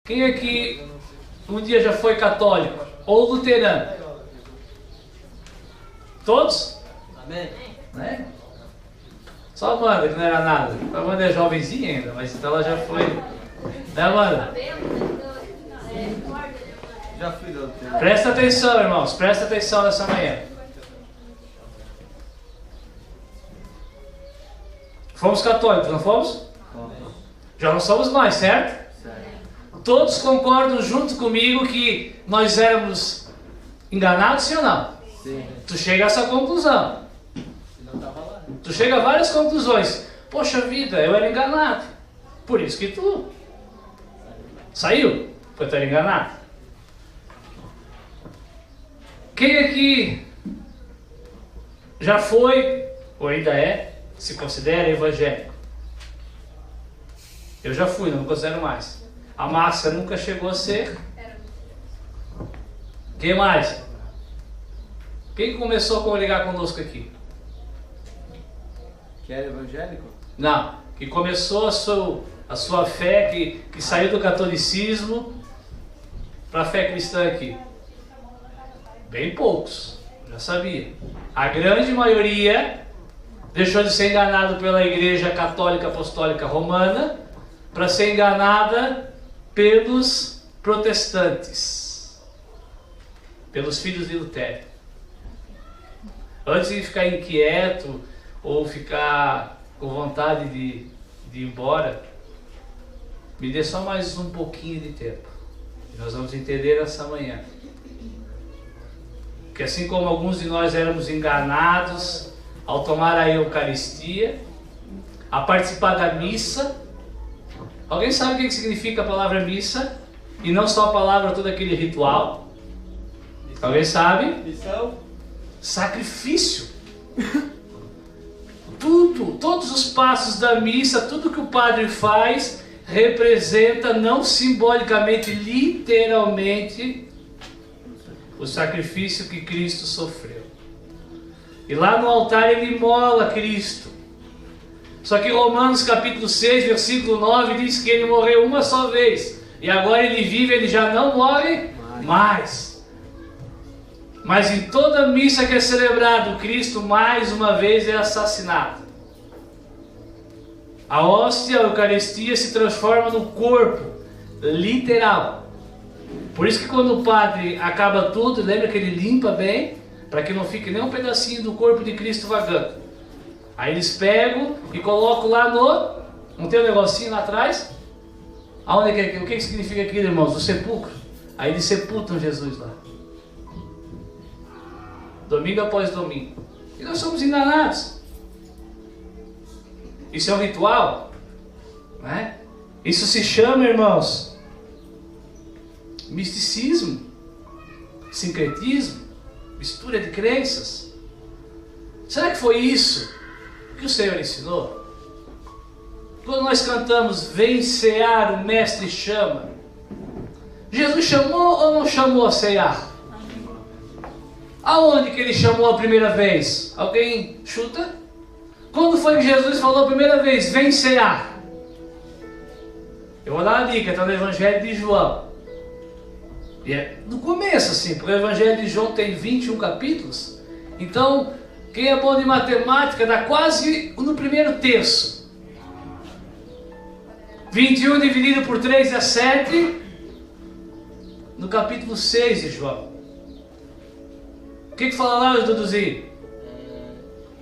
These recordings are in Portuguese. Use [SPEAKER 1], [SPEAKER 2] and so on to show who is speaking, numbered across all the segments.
[SPEAKER 1] Quem aqui um dia já foi católico ou luterano? Todos?
[SPEAKER 2] Amém.
[SPEAKER 1] Né? Só a Amanda, que não era nada. A Amanda é jovenzinha ainda, mas então ela já foi. Né, Amanda?
[SPEAKER 2] Já fui da luterana.
[SPEAKER 1] Presta atenção, irmãos. Presta atenção nessa manhã. Fomos católicos, não fomos? Já não somos mais, certo? Todos concordam junto comigo que nós éramos enganados, sim ou não?
[SPEAKER 2] Sim.
[SPEAKER 1] Tu chega a essa conclusão.
[SPEAKER 2] Não tava lá.
[SPEAKER 1] Tu chega a várias conclusões. Poxa vida, eu era enganado. Por isso que tu saiu, porque tu era enganado. Quem aqui já foi, ou ainda é, se considera evangélico? Eu já fui, não me considero mais. A Márcia nunca chegou a ser. Quem mais? Quem começou a congregar conosco aqui?
[SPEAKER 2] Que era evangélico?
[SPEAKER 1] Não, que começou a sua fé, que saiu do catolicismo para a fé cristã aqui. Bem poucos, já sabia. A grande maioria deixou de ser enganado pela Igreja Católica Apostólica Romana para ser enganada pelos protestantes, pelos filhos de Lutero. Antes de ficar inquieto ou ficar com vontade de ir embora, me dê só mais um pouquinho de tempo. E nós vamos entender essa manhã que assim como alguns de nós éramos enganados ao tomar a Eucaristia, a participar da missa. Alguém sabe o que significa a palavra missa? E não só a palavra, todo aquele ritual. Alguém sabe?
[SPEAKER 2] Missão?
[SPEAKER 1] Sacrifício. Tudo, todos os passos da missa, tudo que o padre faz, representa não simbolicamente, literalmente, o sacrifício que Cristo sofreu. E lá no altar ele imola Cristo. Só que Romanos capítulo 6, versículo 9 diz que ele morreu uma só vez. E agora ele vive, ele já não morre mais. Mas em toda missa que é celebrado, Cristo mais uma vez é assassinado. A hóstia, a Eucaristia se transforma no corpo, literal. Por isso que quando o padre acaba tudo, lembra que ele limpa bem, para que não fique nem um pedacinho do corpo de Cristo vagando. Aí eles pegam e colocam lá no... Não tem um negocinho lá atrás? Aonde é, o que significa aquilo, irmãos? O sepulcro. Aí eles sepultam Jesus lá. Domingo após domingo. E nós somos enganados. Isso é um ritual, né? Isso se chama, irmãos, misticismo, sincretismo, mistura de crenças. Será que foi isso que o Senhor ensinou? Quando nós cantamos "Vem cear, o Mestre chama", Jesus chamou ou não chamou a cear? Aonde que ele chamou a primeira vez? Alguém chuta? Quando foi que Jesus falou a primeira vez, "Vem cear"? Eu vou dar uma dica, está no Evangelho de João. E é no começo assim, porque o Evangelho de João tem 21 capítulos. Então, quem é bom de matemática, dá quase no primeiro terço. 21 dividido por 3 é 7. No capítulo 6 de João. O que fala lá, Duduzinho?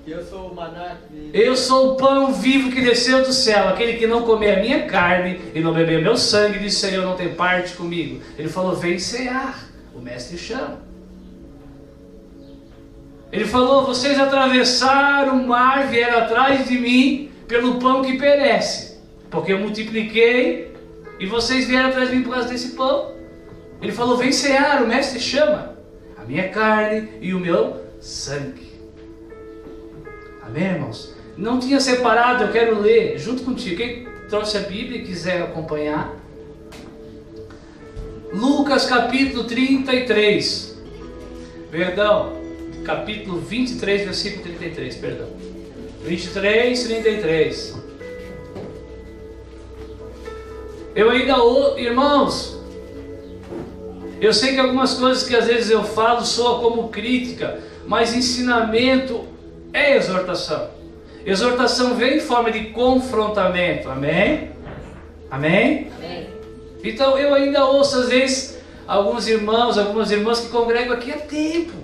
[SPEAKER 2] Eu sou o maná.
[SPEAKER 1] Eu sou o pão vivo que desceu do céu. Aquele que não comer a minha carne e não beber meu sangue, disse o Senhor, não tem parte comigo. Ele falou, vem cear. O mestre chama. Ele falou, vocês atravessaram o mar, vieram atrás de mim pelo pão que perece. Porque eu multipliquei e vocês vieram atrás de mim por causa desse pão. Ele falou, vem cear, o mestre chama. A minha carne e o meu sangue. Amém, irmãos? Não tinha separado, eu quero ler junto contigo. Quem trouxe a Bíblia e quiser acompanhar. Lucas capítulo 33. Perdão, capítulo 23, versículo 33, perdão. 23, 33. Eu ainda, irmãos, Eu sei que algumas coisas que às vezes eu falo soam como crítica, mas ensinamento é exortação. Exortação vem em forma de confrontamento. Amém? Amém?
[SPEAKER 3] Amém.
[SPEAKER 1] Então eu ainda ouço às vezes alguns irmãos, algumas irmãs que congregam aqui há tempo,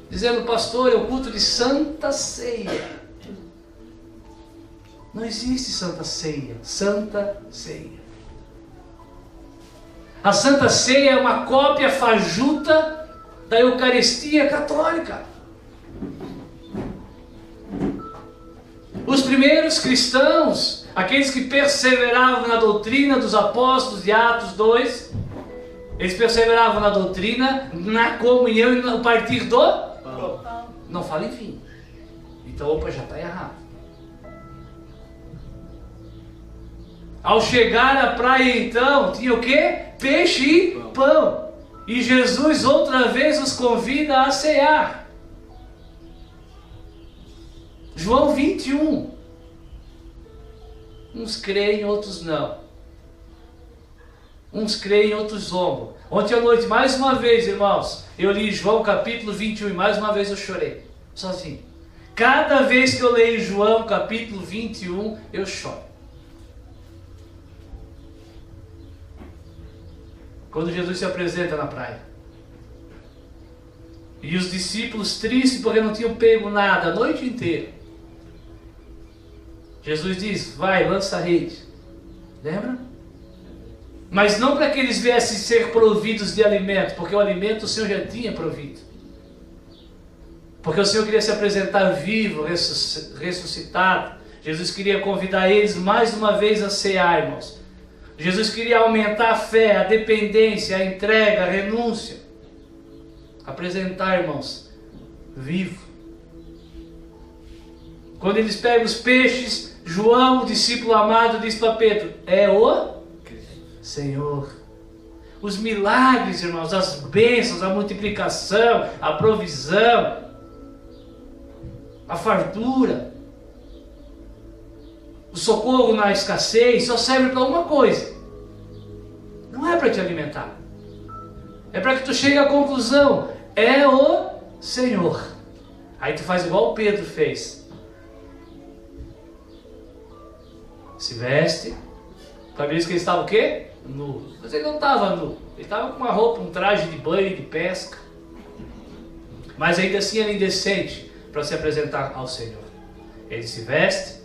[SPEAKER 1] dizendo: pastor, é o culto de Santa Ceia. Não existe Santa Ceia. Santa Ceia. A Santa Ceia é uma cópia fajuta da Eucaristia católica. Os primeiros cristãos, aqueles que perseveravam na doutrina dos apóstolos de Atos 2, eles perseveravam na doutrina, na comunhão e no partir do pão. Não fala em vinho. Então, opa, já está errado. Ao chegar à praia, então, tinha o quê? Peixe e pão. E Jesus outra vez os convida a cear. João 21. Uns creem, outros não. Uns creem, outros zombam. Ontem à noite, mais uma vez, irmãos, eu li João capítulo 21 e mais uma vez eu chorei. Sozinho. Cada vez que eu leio João capítulo 21, eu choro. Quando Jesus se apresenta na praia. E os discípulos tristes porque não tinham pego nada a noite inteira. Jesus diz: vai, lança a rede. Lembra? Mas não para que eles viessem ser providos de alimento, porque o alimento o Senhor já tinha provido. Porque o Senhor queria se apresentar vivo, ressuscitado. Jesus queria convidar eles mais uma vez a cear, irmãos. Jesus queria aumentar a fé, a dependência, a entrega, a renúncia. Apresentar, irmãos, vivo. Quando eles pegam os peixes, João, o discípulo amado, diz para Pedro: é o Senhor. Os milagres, irmãos, as bênçãos, a multiplicação, a provisão, a fartura, o socorro na escassez, só serve para uma coisa. Não é para te alimentar. É para que tu chegue à conclusão: é o Senhor. Aí tu faz igual o Pedro fez. Se veste. Sabia que ele estava o quê? Nu. Mas ele não estava nu. Ele estava com uma roupa, um traje de banho, de pesca. Mas ainda assim era indecente para se apresentar ao Senhor. Ele se veste,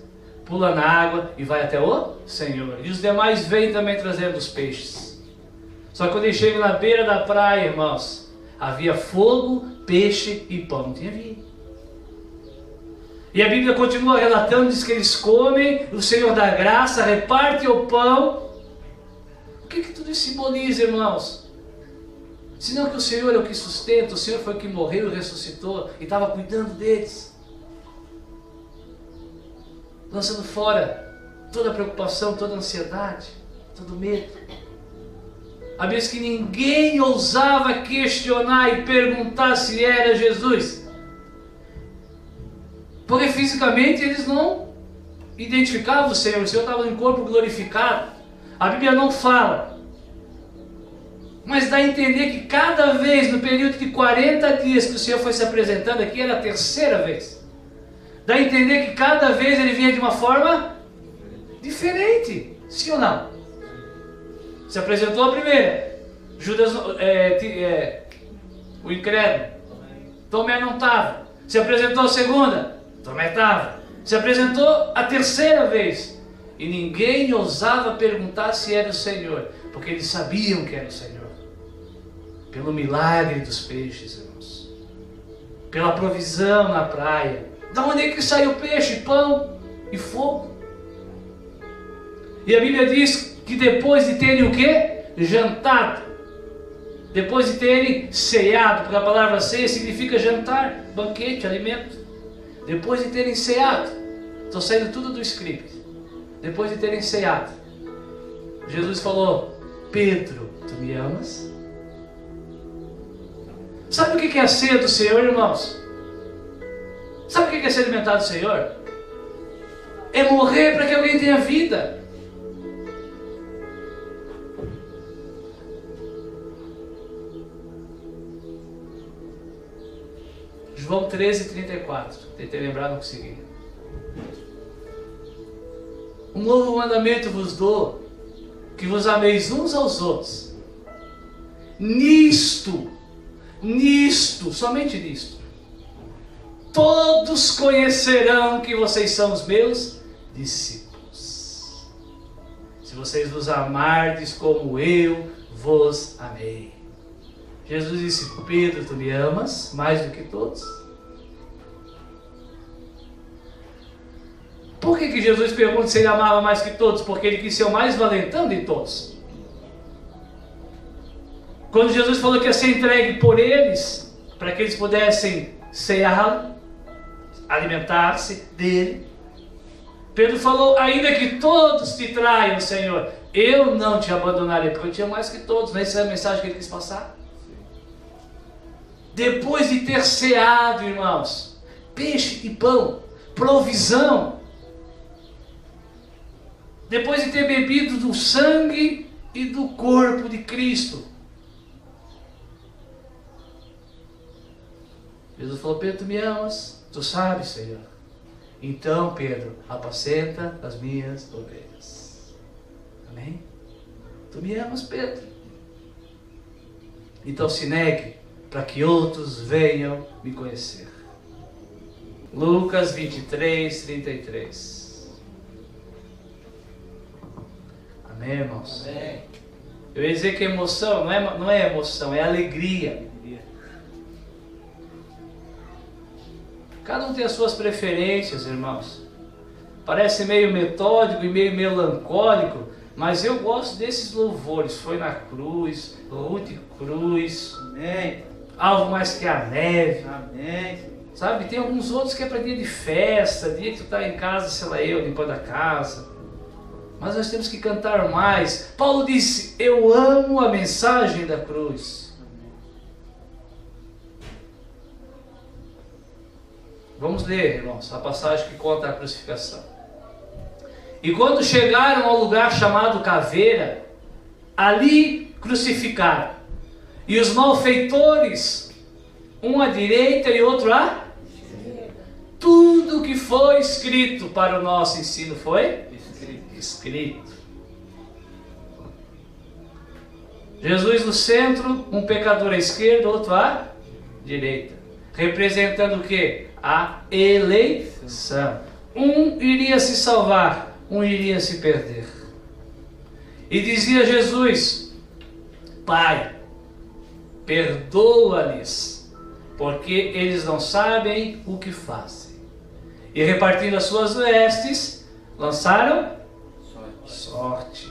[SPEAKER 1] pula na água e vai até o Senhor. E os demais vêm também trazendo os peixes. Só que quando ele chega na beira da praia, irmãos, havia fogo, peixe e pão. Não tinha vinho. E a Bíblia continua relatando, diz que eles comem, o Senhor da graça reparte o pão. O que tudo isso simboliza, irmãos? Senão que o Senhor é o que sustenta, o Senhor foi o que morreu e ressuscitou e estava cuidando deles. Lançando fora toda a preocupação, toda a ansiedade, todo o medo. A vez que ninguém ousava questionar e perguntar se era Jesus. Porque fisicamente eles não identificavam o Senhor estava em corpo glorificado. A Bíblia não fala. Mas dá a entender que cada vez, no período de 40 dias que o Senhor foi se apresentando aqui, era a terceira vez. Dá a entender que cada vez ele vinha de uma forma diferente. Sim ou não? Se apresentou a primeira. Judas, o incrédulo. Tomé não estava. Se apresentou a segunda. Tomé estava. Se apresentou a terceira vez. E ninguém ousava perguntar se era o Senhor. Porque eles sabiam que era o Senhor. Pelo milagre dos peixes, irmãos. Pela provisão na praia. Da onde é que saiu peixe, pão e fogo? E a Bíblia diz que depois de terem o quê? Jantado. Depois de terem ceado, porque a palavra ceia significa jantar, banquete, alimento. Depois de terem ceado, estou saindo tudo do script. Depois de terem ceado, Jesus falou: Pedro, tu me amas? Sabe o que é a ceia do Senhor, irmãos? Sabe o que é se alimentar do Senhor? É morrer para que alguém tenha vida. João 13:34. Tentei lembrar, não consegui. Um novo mandamento vos dou, que vos ameis uns aos outros. Nisto, somente nisto, todos conhecerão que vocês são os meus discípulos. Se vocês vos amardes como eu vos amei. Jesus disse: Pedro, tu me amas mais do que todos? Por que Jesus pergunta se ele amava mais que todos? Porque ele quis ser o mais valentão de todos. Quando Jesus falou que ia ser entregue por eles, para que eles pudessem ceá-lo, alimentar-se dele, Pedro falou: ainda que todos te traiam, Senhor, eu não te abandonarei, porque eu te amo mais que todos. Não é essa a mensagem que ele quis passar? Depois de ter ceado, irmãos, peixe e pão, provisão, depois de ter bebido do sangue e do corpo de Cristo, Jesus falou: Pedro, tu me amas? Tu sabes, Senhor. Então, Pedro, apacenta as minhas ovelhas. Amém? Tu me amas, Pedro? Então se negue, para que outros venham me conhecer. Lucas 23:33. Amém, irmãos?
[SPEAKER 2] Amém.
[SPEAKER 1] Eu ia dizer que emoção não é emoção, é alegria. Cada um tem as suas preferências, irmãos. Parece meio metódico e meio melancólico, mas eu gosto desses louvores. Foi na cruz, lute cruz.
[SPEAKER 2] Amém.
[SPEAKER 1] Algo mais que a neve.
[SPEAKER 2] Amém.
[SPEAKER 1] Sabe, tem alguns outros que é para dia de festa, dia que tu está em casa, sei lá, eu limpando a casa. Mas nós temos que cantar mais. Paulo disse: eu amo a mensagem da cruz. Vamos ler, irmãos, a passagem que conta a crucificação. E quando chegaram ao lugar chamado Caveira, ali crucificaram. E os malfeitores, um à direita e outro à esquerda. Tudo que foi escrito para o nosso ensino foi escrito. Jesus no centro, um pecador à esquerda, outro à direita. Representando o quê? A eleição. Um iria se salvar, um iria se perder. E dizia Jesus: Pai, perdoa-lhes, porque eles não sabem o que fazem. E repartindo as suas vestes, lançaram sorte.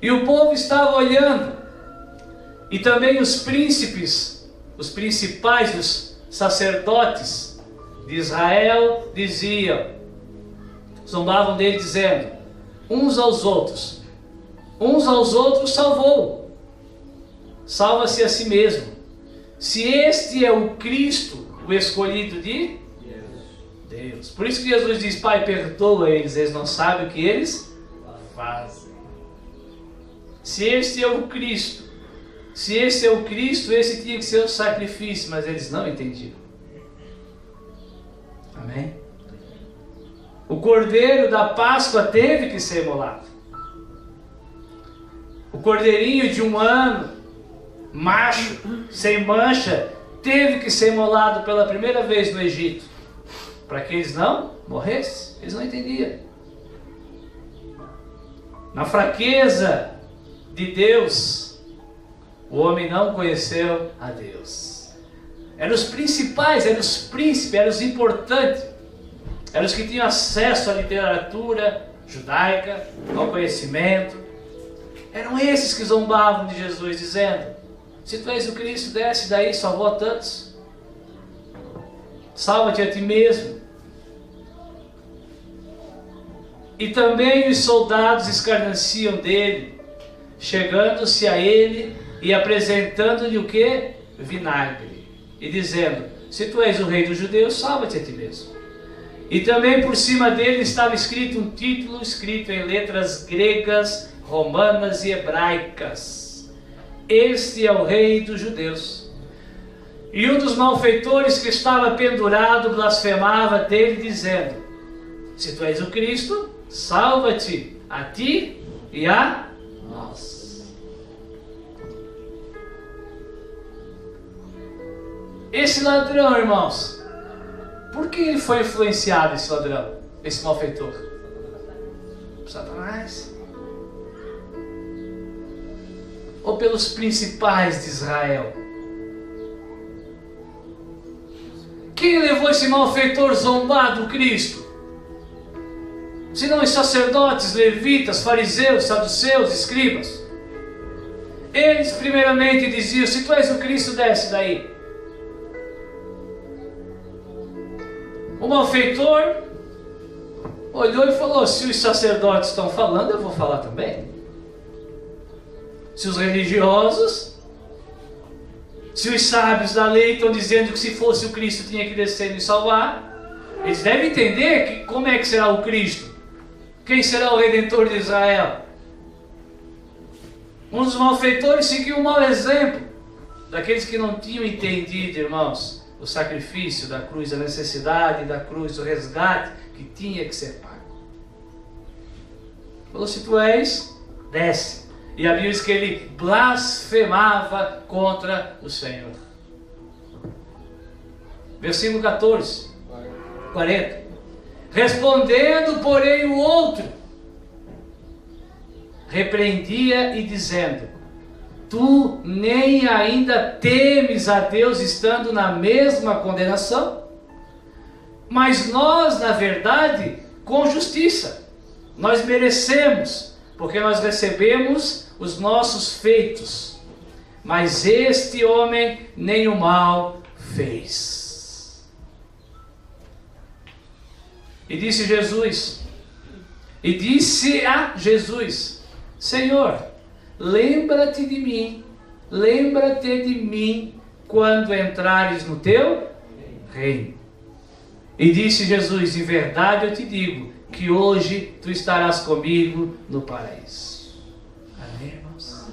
[SPEAKER 1] E o povo estava olhando, e também os príncipes, os principais dos sacerdotes de Israel diziam, zombavam dele dizendo, uns aos outros salvou, salva-se a si mesmo, se este é o Cristo, o escolhido de Deus. Por isso que Jesus diz: Pai, perdoa eles, eles não sabem o que eles fazem. Se este é o Cristo, esse tinha que ser o sacrifício, mas eles não entendiam. Amém? O cordeiro da Páscoa teve que ser imolado. O cordeirinho de 1 ano, macho, sem mancha, teve que ser imolado pela primeira vez no Egito, para que eles não morressem. Eles não entendiam. Na fraqueza de Deus, o homem não conheceu a Deus. Eram os principais, eram os príncipes, eram os importantes, eram os que tinham acesso à literatura judaica, ao conhecimento. Eram esses que zombavam de Jesus, dizendo: se tu és o Cristo, desce daí, salvou a tantos. Salva-te a ti mesmo. E também os soldados escarneciam dele, chegando-se a ele e apresentando-lhe o que? Vinagre. E dizendo: se tu és o rei dos judeus, salva-te a ti mesmo. E também por cima dele estava escrito um título, escrito em letras gregas, romanas e hebraicas: este é o rei dos judeus. E um dos malfeitores que estava pendurado blasfemava dele, dizendo: se tu és o Cristo, salva-te, a ti e a nós. Esse ladrão, irmãos, por que ele foi influenciado, esse ladrão, esse malfeitor? Por Satanás? Ou pelos principais de Israel? Quem levou esse malfeitor zombar do Cristo? Senão os sacerdotes, levitas, fariseus, saduceus, escribas. Eles primeiramente diziam: se tu és o Cristo, desce daí. O malfeitor olhou e falou: se os sacerdotes estão falando, eu vou falar também. Se os religiosos, se os sábios da lei estão dizendo que se fosse o Cristo tinha que descer e nos salvar, eles devem entender que como é que será o Cristo. Quem será o Redentor de Israel? Um dos malfeitores seguiu um mau exemplo daqueles que não tinham entendido, irmãos, o sacrifício da cruz, a necessidade da cruz, o resgate que tinha que ser pago. Falou: se tu és, desce. E a Bíblia diz que ele blasfemava contra o Senhor. Versículo 14, 40. Respondendo, porém, o outro repreendia e dizendo: tu nem ainda temes a Deus, estando na mesma condenação? Mas nós, na verdade, com justiça, nós merecemos, porque nós recebemos os nossos feitos. Mas este homem nem o mal fez. E disse a Jesus: Senhor, lembra-te de mim quando entrares no teu reino. E disse Jesus: em verdade eu te digo, que hoje tu estarás comigo no paraíso. Amém, irmãos?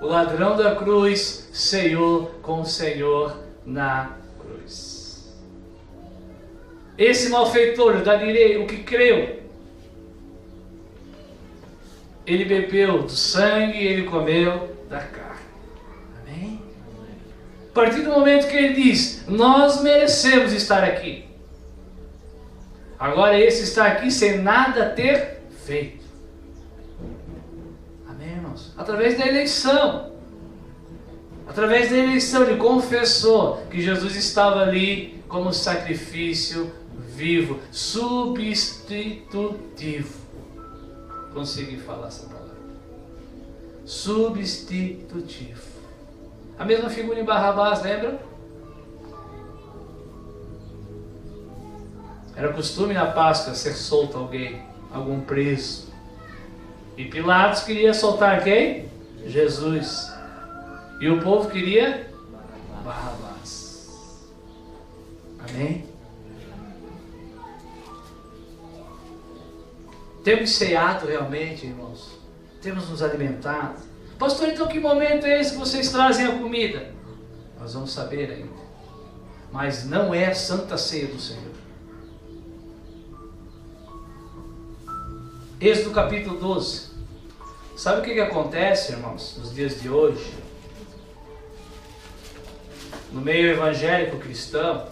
[SPEAKER 1] O ladrão da cruz ceiou com o Senhor na cruz. Esse malfeitor da direita, o que creu, ele bebeu do sangue, ele comeu da carne. Amém? A partir do momento que ele diz: nós merecemos estar aqui. Agora esse está aqui sem nada ter feito. Amém, irmãos? Através da eleição. Através da eleição ele confessou que Jesus estava ali como sacrifício vivo, substitutivo. Consegui falar essa palavra. Substitutivo. A mesma figura em Barrabás, lembra? Era costume na Páscoa ser solto alguém, algum preso. E Pilatos queria soltar quem? Jesus. E o povo queria Barrabás. Amém? Temos ceado realmente, irmãos? Temos nos alimentado? Pastor, então que momento é esse que vocês trazem a comida? Nós vamos saber ainda. Mas não é a Santa Ceia do Senhor. Êxodo capítulo 12. Sabe o que acontece, irmãos, nos dias de hoje? No meio evangélico cristão,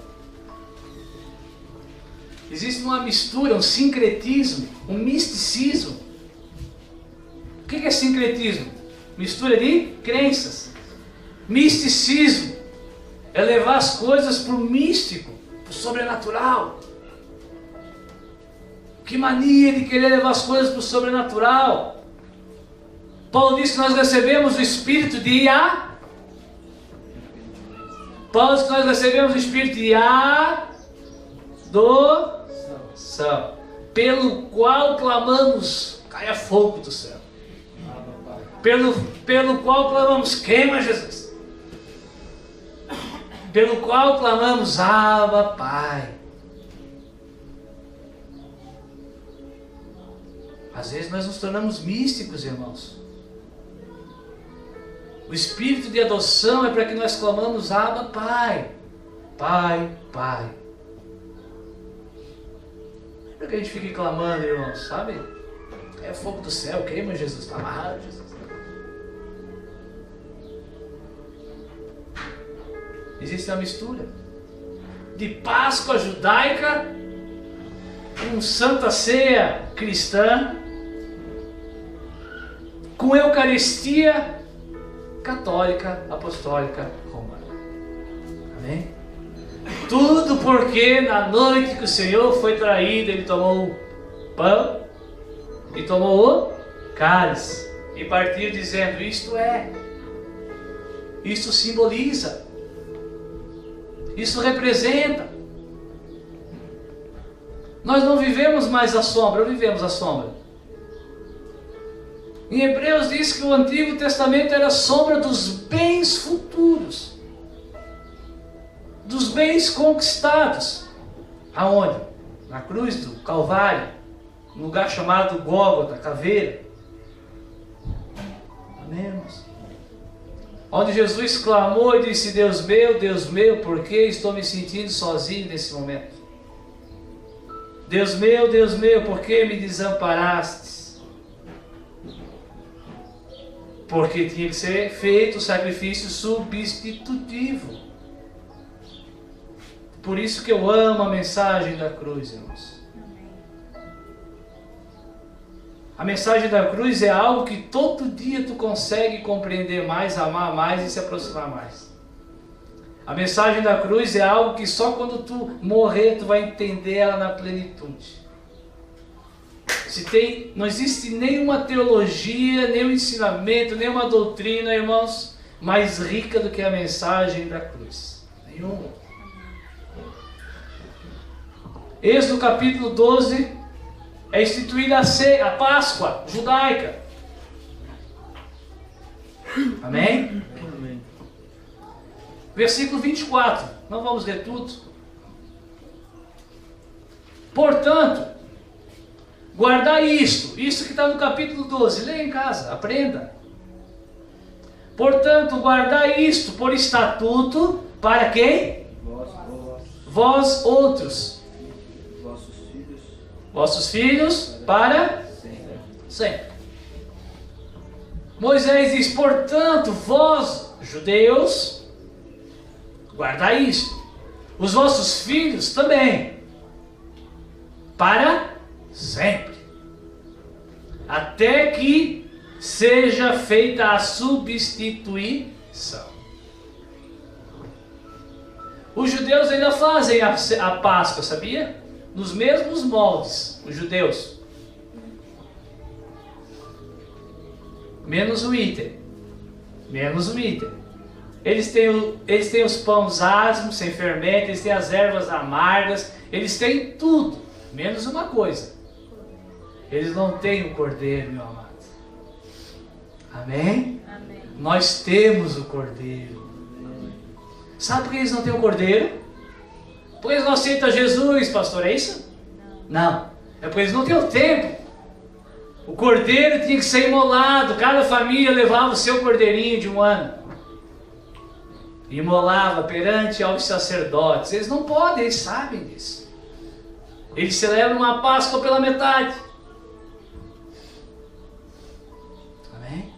[SPEAKER 1] existe uma mistura, um sincretismo, um misticismo. O que é sincretismo? Mistura de crenças. Misticismo é levar as coisas para o místico, para o sobrenatural. Que mania de querer levar as coisas para o sobrenatural. Paulo diz que nós recebemos o espírito de Paulo diz que nós recebemos o espírito de adoção, pelo qual clamamos: caia fogo do céu. Pelo qual clamamos: queima Jesus. Pelo qual clamamos: Abba, Pai. Às vezes nós nos tornamos místicos, irmãos. O espírito de adoção é para que nós clamamos Abba, Pai. Pai, Pai. Não é para que a gente fique clamando, irmãos, sabe? É fogo do céu, queima Jesus, está amarrado Jesus. Existe uma mistura de Páscoa judaica com Santa Ceia cristã, com Eucaristia católica, apostólica, romana. Amém? Tudo porque na noite que o Senhor foi traído, Ele tomou o pão e tomou o cálice e partiu dizendo, isto simboliza, isso representa. Nós não vivemos mais a sombra, ou vivemos a sombra? Em Hebreus diz que o Antigo Testamento era a sombra dos bens futuros, dos bens conquistados. Aonde? Na cruz do Calvário, no lugar chamado Gólgota, caveira. Amém, irmãos? Onde Jesus clamou e disse, Deus meu, por que estou me sentindo sozinho nesse momento? Deus meu, por que me desamparastes? Porque tinha que ser feito o sacrifício substitutivo. Por isso que eu amo a mensagem da cruz, irmãos. A mensagem da cruz é algo que todo dia tu consegue compreender mais, amar mais e se aproximar mais. A mensagem da cruz é algo que só quando tu morrer tu vai entender ela na plenitude. Não existe nenhuma teologia, nenhum ensinamento, nenhuma doutrina, irmãos, mais rica do que a mensagem da cruz. Nenhuma. Êxodo capítulo 12 é instituída a Páscoa judaica. Amém?
[SPEAKER 2] Amém.
[SPEAKER 1] Versículo 24. Não vamos ler tudo. Portanto, guardai isto que está no capítulo 12. Leia em casa, aprenda. Portanto, guardai isto por estatuto para quem? Vós outros. Vossos filhos para sempre. Moisés diz, portanto, vós, judeus, guardai isto. Os vossos filhos também. Para sempre. Até que seja feita a substituição. Os judeus ainda fazem a Páscoa, sabia? Nos mesmos moldes, os judeus. Menos o item. Eles têm os pães asmos, sem fermento, eles têm as ervas amargas, eles têm tudo, menos uma coisa. Eles não têm o cordeiro, meu amado. Amém?
[SPEAKER 3] Amém.
[SPEAKER 1] Nós temos o cordeiro. Sabe por que eles não têm o cordeiro? Porque eles não aceitam Jesus, pastor, é isso? Não. É porque eles não têm o tempo. O cordeiro tinha que ser imolado. Cada família levava o seu cordeirinho de 1 ano. Imolava perante aos sacerdotes. Eles não podem, eles sabem disso. Eles celebram uma Páscoa pela metade. Amém?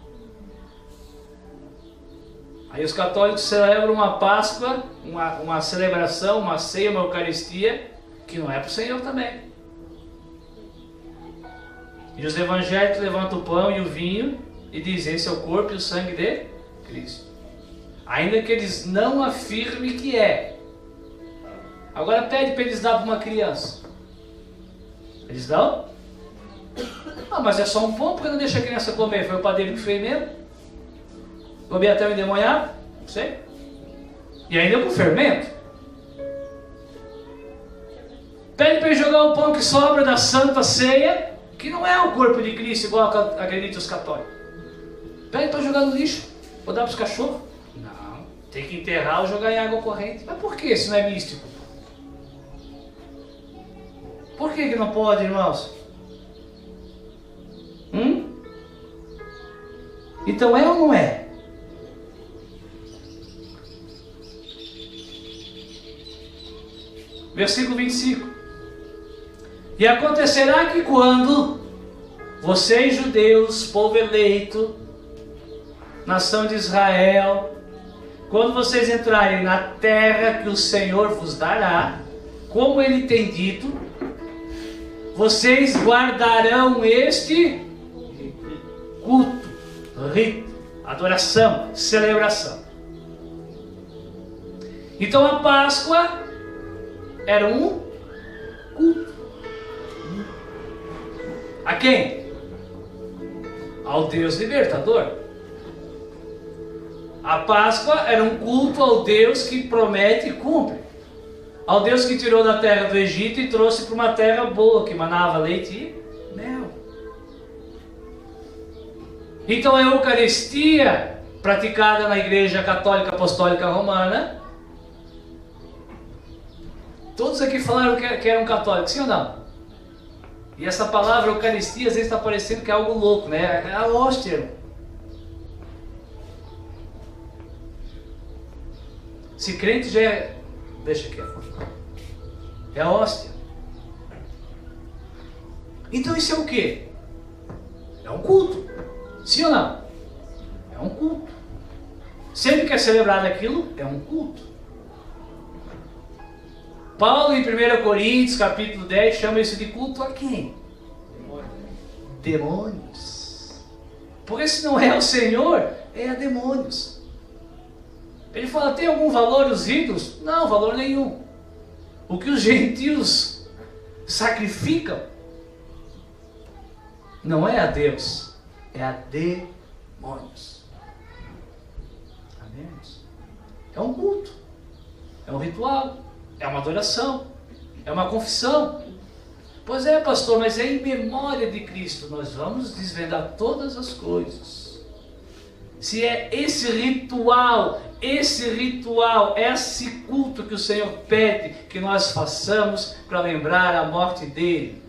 [SPEAKER 1] Aí os católicos celebram uma Páscoa, uma celebração, uma ceia, uma Eucaristia, que não é para o Senhor também. E os evangélicos levantam o pão e o vinho e dizem, esse é o corpo e o sangue de Cristo. Ainda que eles não afirmem que é. Agora pede para eles dar para uma criança. Eles dão? Ah, mas é só um pão, porque não deixa a criança comer? Foi o padeiro que fez mesmo? Comer até o endemoniado? Não sei. E ainda com fermento. Pede para ele jogar o pão que sobra da Santa Ceia, que não é o corpo de Cristo, igual acreditam os católicos. Pede para jogar no lixo. Ou dar para os cachorros. Não. Tem que enterrar ou jogar em água corrente. Mas por que isso não é místico? Por que não pode, irmãos? Então é ou não é? Versículo 25. E acontecerá que quando vocês, judeus, povo eleito, nação de Israel, quando vocês entrarem na terra que o Senhor vos dará, como Ele tem dito, vocês guardarão este culto, rito, adoração, celebração. Então a Páscoa era um culto. A quem? Ao Deus libertador. A Páscoa era um culto ao Deus que promete e cumpre. Ao Deus que tirou da terra do Egito e trouxe para uma terra boa, que manava leite e mel. Então a Eucaristia, praticada na Igreja Católica Apostólica Romana, todos aqui falaram que eram católicos, sim ou não? E essa palavra Eucaristia às vezes está parecendo que é algo louco, né? É a hóstia. Se crente já é... Deixa quieto. É a hóstia. Então isso é o quê? É um culto. Sim ou não? É um culto. Sempre que é celebrado aquilo, é um culto. Paulo em 1 Coríntios capítulo 10 chama isso de culto a quem? Demônios. Porque se não é o Senhor, é a demônios. Ele fala, tem algum valor os ídolos? Não, valor nenhum. O que os gentios sacrificam não é a Deus, é a demônios. Amém? É um culto, é um ritual, é uma adoração, é uma confissão. Pois é, pastor, mas é em memória de Cristo. Nós vamos desvendar todas as coisas. Se é esse ritual, esse culto que o Senhor pede que nós façamos para lembrar a morte dele,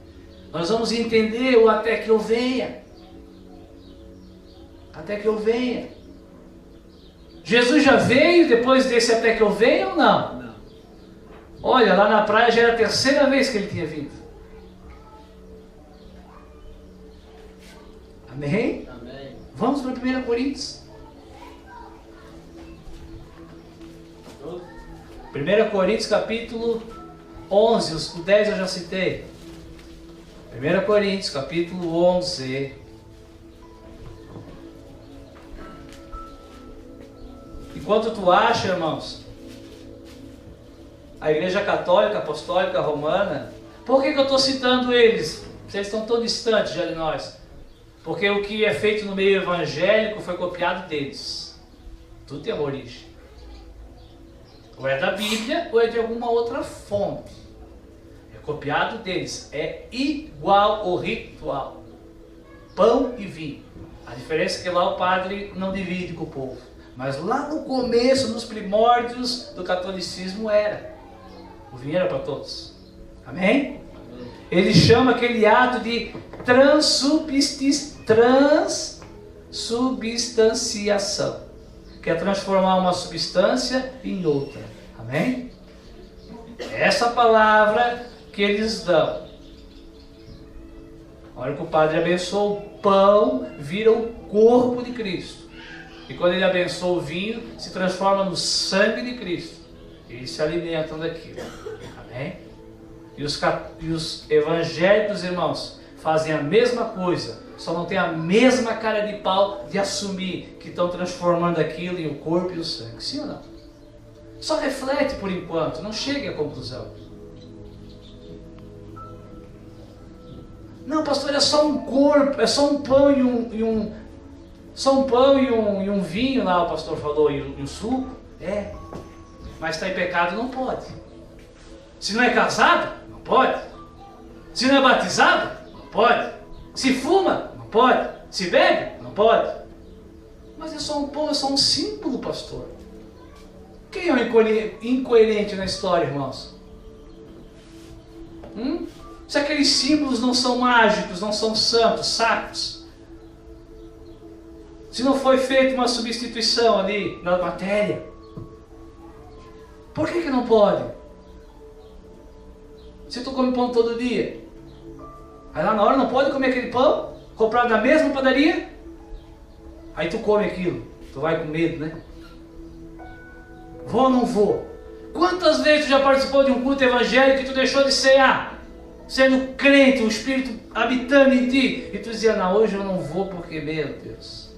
[SPEAKER 1] nós vamos entender o até que eu venha. Até que eu venha. Jesus já veio depois desse até que eu venha ou não?
[SPEAKER 2] Não.
[SPEAKER 1] Olha, lá na praia já era a terceira vez que ele tinha vindo. Amém?
[SPEAKER 2] Amém.
[SPEAKER 1] Vamos para 1 Coríntios. 1 Coríntios capítulo 11, o 10 eu já citei. 1 Coríntios capítulo 11. Enquanto tu acha, irmãos, a Igreja Católica Apostólica Romana, por que eu estou citando eles? Vocês estão tão distantes já de nós. Porque o que é feito no meio evangélico foi copiado deles. Tudo tem uma origem. Ou é da Bíblia, ou é de alguma outra fonte. É copiado deles. É igual o ritual. Pão e vinho. A diferença é que lá o padre não divide com o povo. Mas lá no começo, nos primórdios do catolicismo era. O vinho era para todos. Amém? Ele chama aquele ato de transubstanciação, que é transformar uma substância em outra. Amém? É essa palavra que eles dão. A hora que o padre abençoa o pão, vira o corpo de Cristo. E quando ele abençoa o vinho, se transforma no sangue de Cristo. E eles se alimentam daquilo. Amém? E os evangélicos, irmãos, fazem a mesma coisa, só não tem a mesma cara de pau de assumir que estão transformando aquilo em o corpo e o sangue. Sim ou não? Só reflete por enquanto, não chegue à conclusão. Não, pastor, é só um corpo, é só um pão e um vinho lá, o pastor falou, e um suco. É, mas está em pecado, não pode. Se não é casado, não pode. Se não é batizado, não pode. Se fuma, não pode. Se bebe, não pode. Mas é só um pão, é só um símbolo, pastor. Quem é o incoerente na história, irmãos? Se aqueles símbolos não são mágicos, não são santos, sacros. Se não foi feita uma substituição ali na matéria. Por que não pode? Se tu come pão todo dia, aí lá na hora não pode comer aquele pão comprado na mesma padaria, aí tu come aquilo, tu vai com medo, né? Vou ou não vou? Quantas vezes tu já participou de um culto evangélico e tu deixou de cear, sendo crente, o Espírito habitando em ti, e tu dizia, não, hoje eu não vou porque, meu Deus.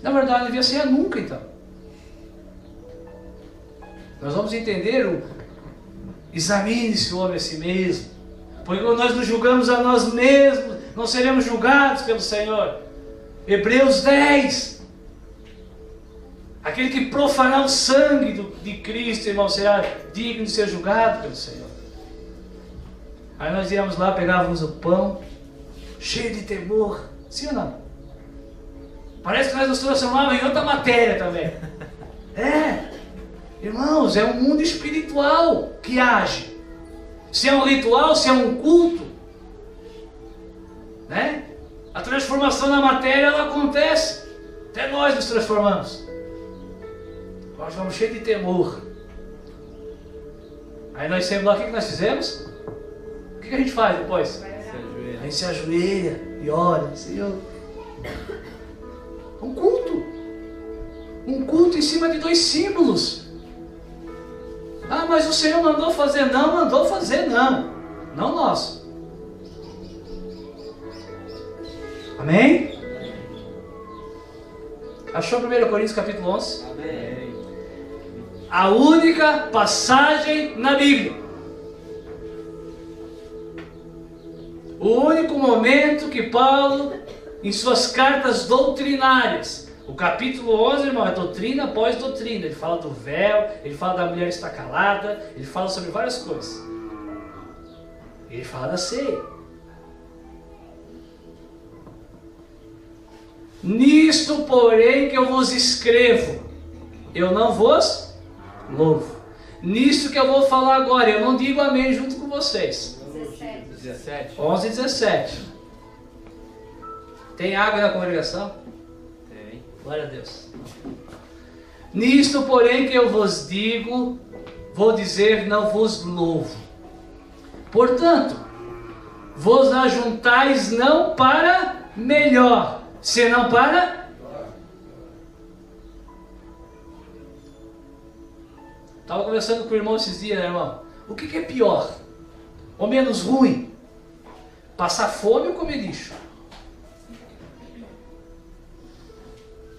[SPEAKER 1] Na verdade, não devia cear nunca, então. Nós vamos entender examine-se o homem a si mesmo, porque quando nós nos julgamos a nós mesmos, não seremos julgados pelo Senhor. Hebreus 10. Aquele que profanar o sangue de Cristo, irmão, será digno de ser julgado pelo Senhor. Aí nós íamos lá, pegávamos o pão, cheio de temor, sim ou não? Parece que nós nos transformávamos em outra matéria também. Irmãos, é um mundo espiritual que age. Se é um ritual, se é um culto, né? A transformação na matéria, ela acontece. Até nós nos transformamos. Nós vamos cheios de temor. Aí nós saímos lá, o que nós fizemos? O que a gente faz depois? A gente se ajoelha e ora, Senhor. Um culto. Um culto em cima de 2 símbolos. Ah, mas o Senhor mandou fazer. Não, mandou fazer não. Não nós. Amém? Achou 1 Coríntios capítulo 11?
[SPEAKER 2] Amém.
[SPEAKER 1] A única passagem na Bíblia. O único momento que Paulo, em suas cartas doutrinárias, o capítulo 11, irmão, é doutrina após doutrina. Ele fala do véu, ele fala da mulher estar calada, ele fala sobre várias coisas. Ele fala da ceia. Nisto, porém, que eu vos escrevo, eu não vos louvo. Nisto que eu vou falar agora, eu não digo amém junto com vocês.
[SPEAKER 2] 17.
[SPEAKER 1] 11 e 17. Tem água na congregação?
[SPEAKER 2] Tem.
[SPEAKER 1] Glória a Deus. Nisto, porém, que eu vos digo, vou dizer, não vos louvo. Portanto, vos ajuntais não para melhor, senão para... Estava conversando com o irmão esses dias, né, irmão? O que é pior? Ou menos ruim? Passar fome ou comer lixo?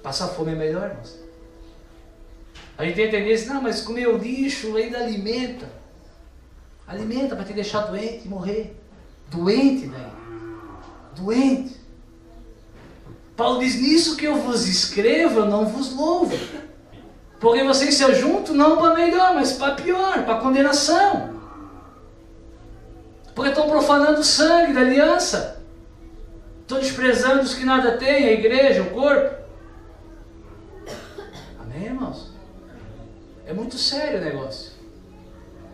[SPEAKER 1] Passar fome é melhor, irmãos? A gente tem a tendência, não, mas comer o lixo ainda alimenta. Alimenta para te deixar doente e morrer. Doente, né? Doente. Paulo diz, nisso que eu vos escrevo, eu não vos louvo. Porque vocês se ajuntam não para melhor, mas para pior, para condenação. Porque estão profanando o sangue da aliança. Estão desprezando os que nada têm, a igreja, o corpo. Amém, irmãos? É muito sério o negócio.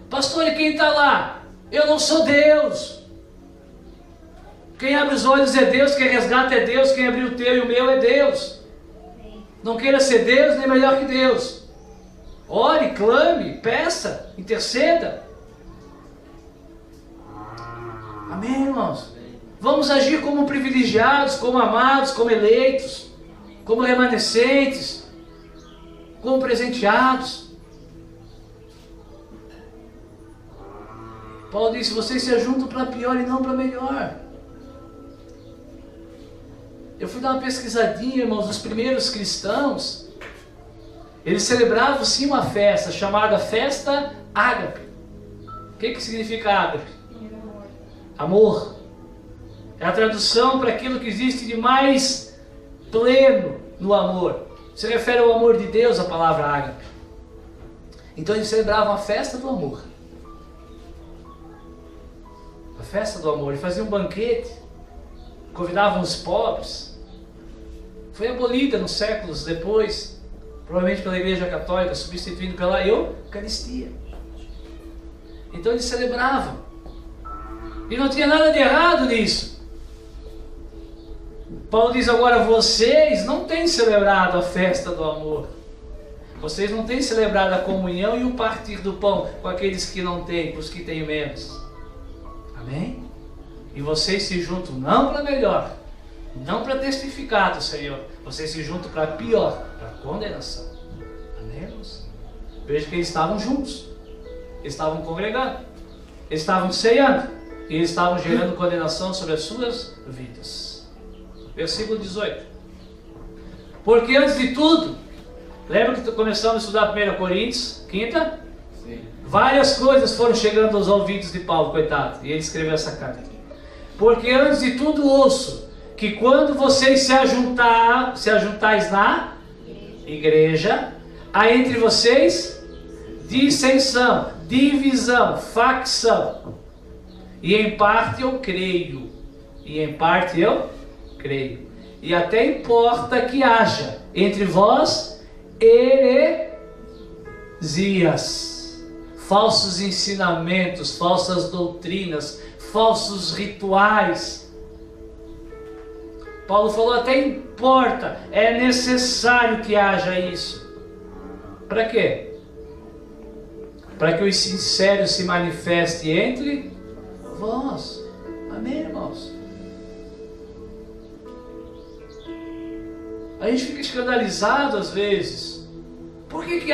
[SPEAKER 1] Pastor, e quem está lá? Eu não sou Deus. Quem abre os olhos é Deus, quem resgata é Deus, quem abriu o teu e o meu é Deus. Não queira ser Deus, nem melhor que Deus. Ore, clame, peça, interceda. Amém, irmãos? Vamos agir como privilegiados, como amados, como eleitos, como remanescentes, como presenteados. Paulo disse, vocês se ajuntam para pior e não para melhor. Eu fui dar uma pesquisadinha, irmãos, dos primeiros cristãos. Eles celebravam sim uma festa chamada Festa Ágape. O que significa Ágape? Amor. É a tradução para aquilo que existe de mais pleno no amor. Se refere ao amor de Deus, a palavra Ágape. Então eles celebravam a festa do amor. A festa do amor. Eles faziam um banquete, convidavam os pobres. Foi abolida nos séculos depois, provavelmente pela Igreja Católica, substituindo pela Eucaristia. Então eles celebravam. E não tinha nada de errado nisso. Paulo diz agora, vocês não têm celebrado a festa do amor. Vocês não têm celebrado a comunhão e o partir do pão com aqueles que não têm, com os que têm menos. Amém? E vocês se juntam não para melhor, não para testificar do Senhor. Vocês se juntam para pior, para condenação. Amém, irmãos? Veja que eles estavam juntos. Eles estavam congregando. Eles estavam ceando. E eles estavam gerando condenação sobre as suas vidas. Versículo 18. Porque antes de tudo, lembra que começamos a estudar 1 Coríntios, quinta?
[SPEAKER 2] Sim.
[SPEAKER 1] Várias coisas foram chegando aos ouvidos de Paulo, coitado. E ele escreveu essa carta. Porque antes de tudo ouço que quando vocês se ajuntais na igreja, há entre vocês dissensão, divisão, facção. E em parte eu creio. E até importa que haja entre vós heresias, falsos ensinamentos, falsas doutrinas, falsos rituais. Paulo falou, até importa, é necessário que haja isso. Para quê? Para que os sinceros se manifestem entre vós. Amém, irmãos? A gente fica escandalizado às vezes. Por que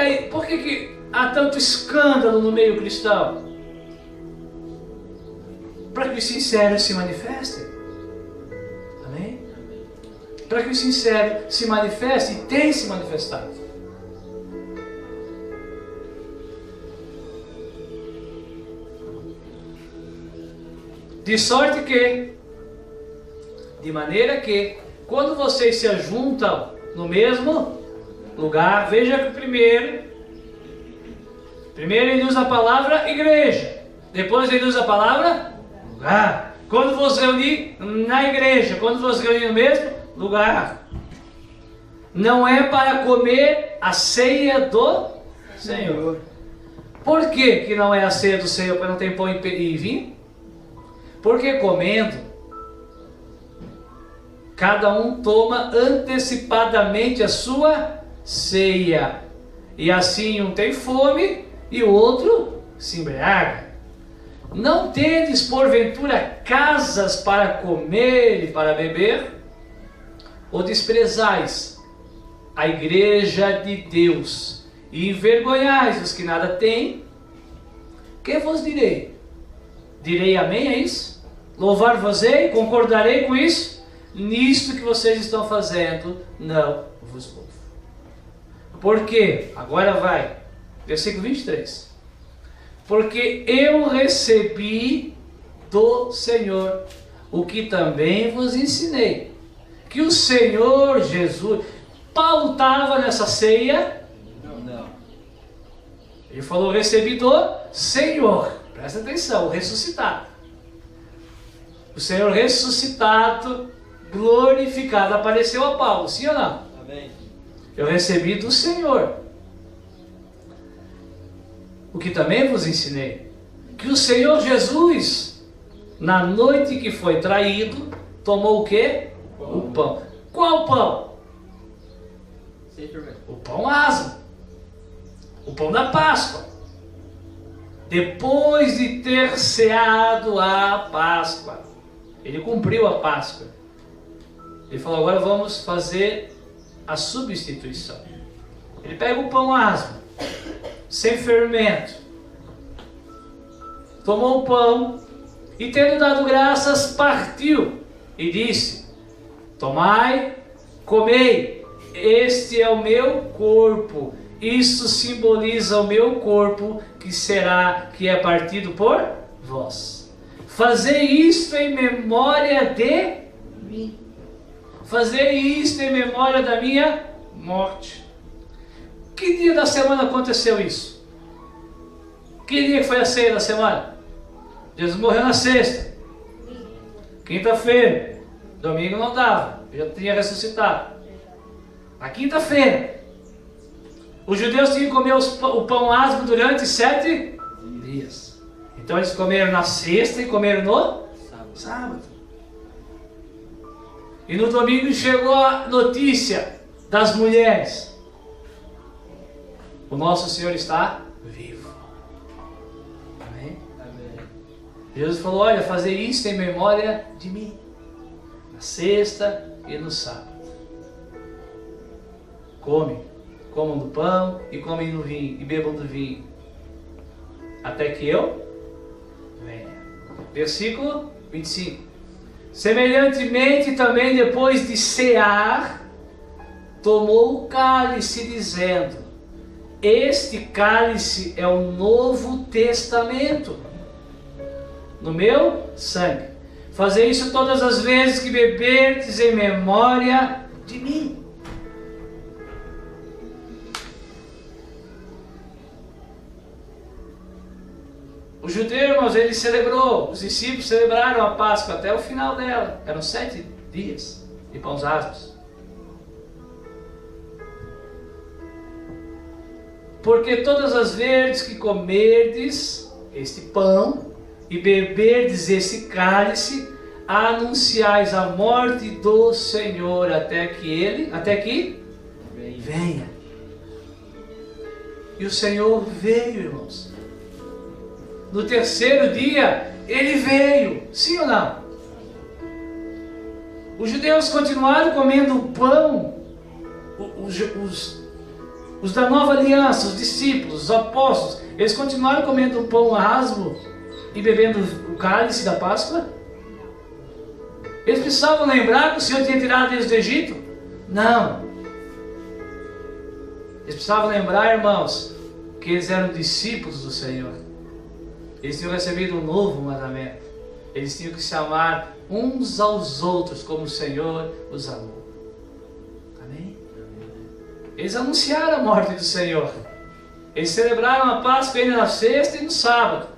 [SPEAKER 1] há tanto escândalo no meio cristão? Para que os sinceros se manifestem. Amém? Para que os sinceros se manifestem e tenham se manifestado. De maneira que, quando vocês se ajuntam no mesmo lugar, veja que primeiro ele usa a palavra igreja, depois ele usa a palavra lugar. Quando você reunir na igreja, quando você reunir no mesmo lugar, não é para comer a ceia do Senhor. Por que não é a ceia do Senhor? Porque não tem pão e vinho? Porque comendo, cada um toma antecipadamente a sua ceia, e assim um tem fome e o outro se embriaga. Não tendes porventura casas para comer e para beber? Ou desprezais a igreja de Deus e envergonhais os que nada têm? Que vos direi? Direi amém a isso? Louvar-vos-ei? Concordarei com isso? Nisto que vocês estão fazendo, não vos louvo. Por quê? Agora vai. Versículo 23. Porque eu recebi do Senhor o que também vos ensinei. Que o Senhor Jesus... Paulo estava nessa ceia?
[SPEAKER 2] Não.
[SPEAKER 1] Ele falou, recebi do Senhor. Presta atenção, o ressuscitado. O Senhor ressuscitado, glorificado, apareceu a Paulo, sim ou não?
[SPEAKER 2] Amém.
[SPEAKER 1] Eu recebi do Senhor o que também vos ensinei, que o Senhor Jesus, na noite que foi traído, tomou o quê? O pão. Qual pão?
[SPEAKER 2] Sem fermento.
[SPEAKER 1] O pão asmo, o pão da Páscoa. Depois de ter ceado a Páscoa, ele cumpriu a Páscoa. Ele falou, agora vamos fazer a substituição. Ele pega o pão asmo, sem fermento, tomou o pão e, tendo dado graças, partiu e disse, tomai, comei, este é o meu corpo. Isso simboliza o meu corpo que é partido por vós. Fazei isto em memória de mim. Fazei isto em memória da minha morte. Que dia da semana aconteceu isso? Que dia foi a ceia da semana? Jesus morreu na sexta. Quinta-feira. Domingo não dava, já tinha ressuscitado. Na quinta-feira, os judeus tinham que comer o pão asmo durante 7 dias. Então eles comeram na sexta e comeram no sábado. E no domingo chegou a notícia das mulheres. O nosso Senhor está vivo. Amém?
[SPEAKER 2] Amém.
[SPEAKER 1] Jesus falou, olha, fazer isso em memória de mim. Na sexta e no sábado. Comam do pão e comem do vinho, e bebam do vinho. Até que eu venha. Versículo 25. Semelhantemente também depois de cear, tomou o cálice, dizendo, este cálice é o novo testamento no meu sangue. Fazei isso todas as vezes que beberdes em memória de mim. O judeu, irmãos, ele celebrou, os discípulos celebraram a Páscoa até o final dela. Eram 7 dias de pães asmos. Porque todas as vezes que comerdes este pão e beberdes esse cálice, anunciais a morte do Senhor até que venha. E o Senhor veio, irmãos. No terceiro dia, ele veio. Sim ou não? Os judeus continuaram comendo o pão. Os da nova aliança, os discípulos, os apóstolos, eles continuaram comendo o pão asmo e bebendo o cálice da Páscoa? Eles precisavam lembrar que o Senhor tinha tirado eles do Egito? Não. Eles precisavam lembrar, irmãos, que eles eram discípulos do Senhor. Eles tinham recebido um novo mandamento. Eles tinham que se amar uns aos outros como o Senhor os amou. Amém? Eles anunciaram a morte do Senhor. Eles celebraram a Páscoa ainda na sexta e no sábado.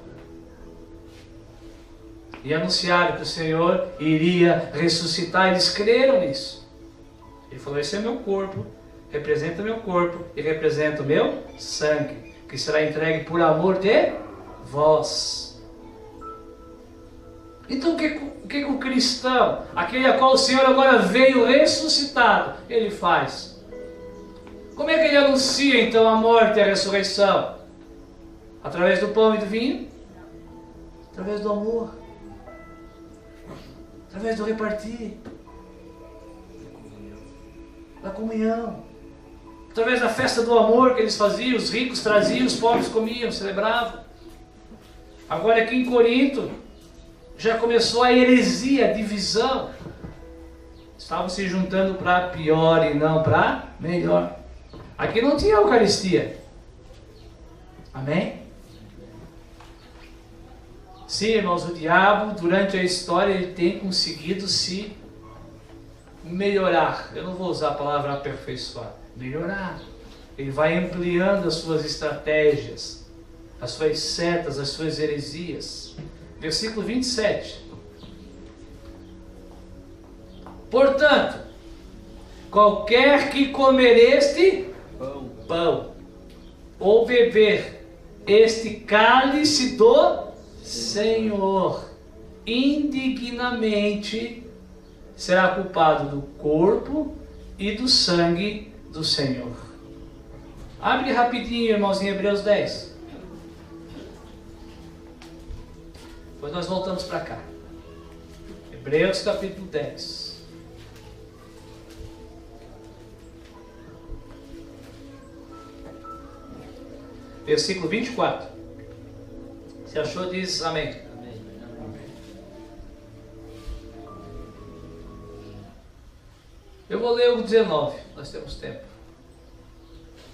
[SPEAKER 1] E anunciaram que o Senhor iria ressuscitar. Eles creram nisso. Ele falou, esse é meu corpo, representa meu corpo e representa o meu sangue, que será entregue por amor de vós. Então o que o cristão, aquele a qual o Senhor agora veio ressuscitado, ele faz? Como é que ele anuncia então a morte e a ressurreição? Através do pão e do vinho? Através do amor, através do repartir, da comunhão, através da festa do amor que eles faziam. Os ricos traziam, os pobres comiam, celebravam. Agora aqui em Corinto já começou a heresia, a divisão. Estavam se juntando para pior e não para melhor. Aqui não tinha Eucaristia. Amém? Sim, irmãos, o diabo durante a história ele tem conseguido se melhorar. Eu não vou usar a palavra aperfeiçoar. Melhorar. Ele vai ampliando as suas estratégias, as suas setas, as suas heresias. Versículo 27. Portanto, qualquer que comer este pão ou beber este cálice do Senhor indignamente será culpado do corpo e do sangue do Senhor. Abre rapidinho, irmãos, em Hebreus 10. Depois nós voltamos para cá. Hebreus capítulo 10. Versículo 24. Se achou, diz amém.
[SPEAKER 2] Amém.
[SPEAKER 1] Eu vou ler o 19, nós temos tempo.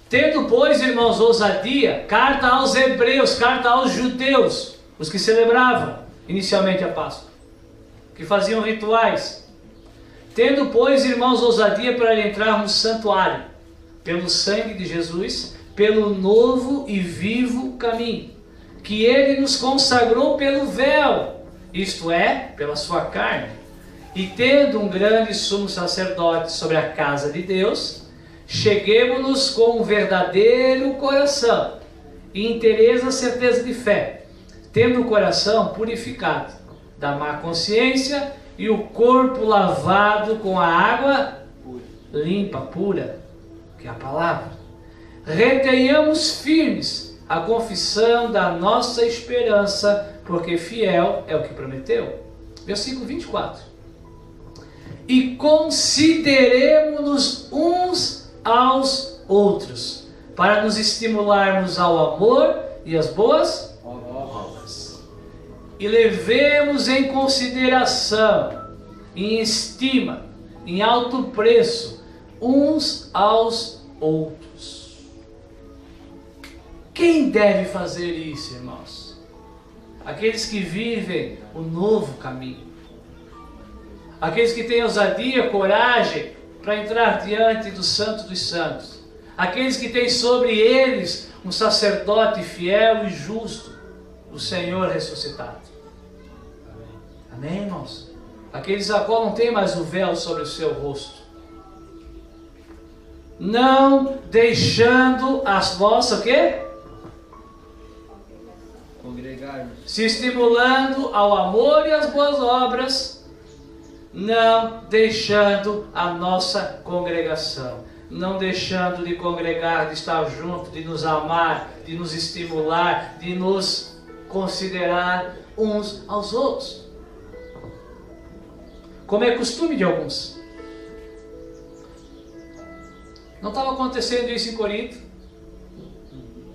[SPEAKER 1] Tendo, pois, irmãos, ousadia, carta aos hebreus, carta aos judeus, os que celebravam inicialmente a Páscoa, que faziam rituais. Tendo, pois, irmãos, ousadia para entrar no santuário, pelo sangue de Jesus, pelo novo e vivo caminho, que ele nos consagrou pelo véu, isto é, pela sua carne, e tendo um grande sumo sacerdote sobre a casa de Deus, cheguemo-nos com um verdadeiro coração e inteireza certeza de fé, tendo o coração purificado da má consciência e o corpo lavado com a água limpa, pura, que é a palavra. retenhamos firmes a confissão da nossa esperança, porque fiel é o que prometeu. Versículo 24. E consideremos-nos uns aos outros, para nos estimularmos ao amor e às boas obras. E levemos em consideração, em estima, em alto preço, uns aos outros. Quem deve fazer isso, irmãos? Aqueles que vivem o novo caminho. Aqueles que têm ousadia, coragem para entrar diante do Santo dos Santos. Aqueles que têm sobre eles um sacerdote fiel e justo, o Senhor ressuscitado. Amém, irmãos? Aqueles a qual não tem mais o véu sobre o seu rosto. Não deixando as vossas, o quê?
[SPEAKER 2] Congregar-nos.
[SPEAKER 1] Se estimulando ao amor e às boas obras, não deixando a nossa congregação, não deixando de congregar, de estar junto, de nos amar, de nos estimular, de nos considerar uns aos outros. Como é costume de alguns. Não estava acontecendo isso em Corinto?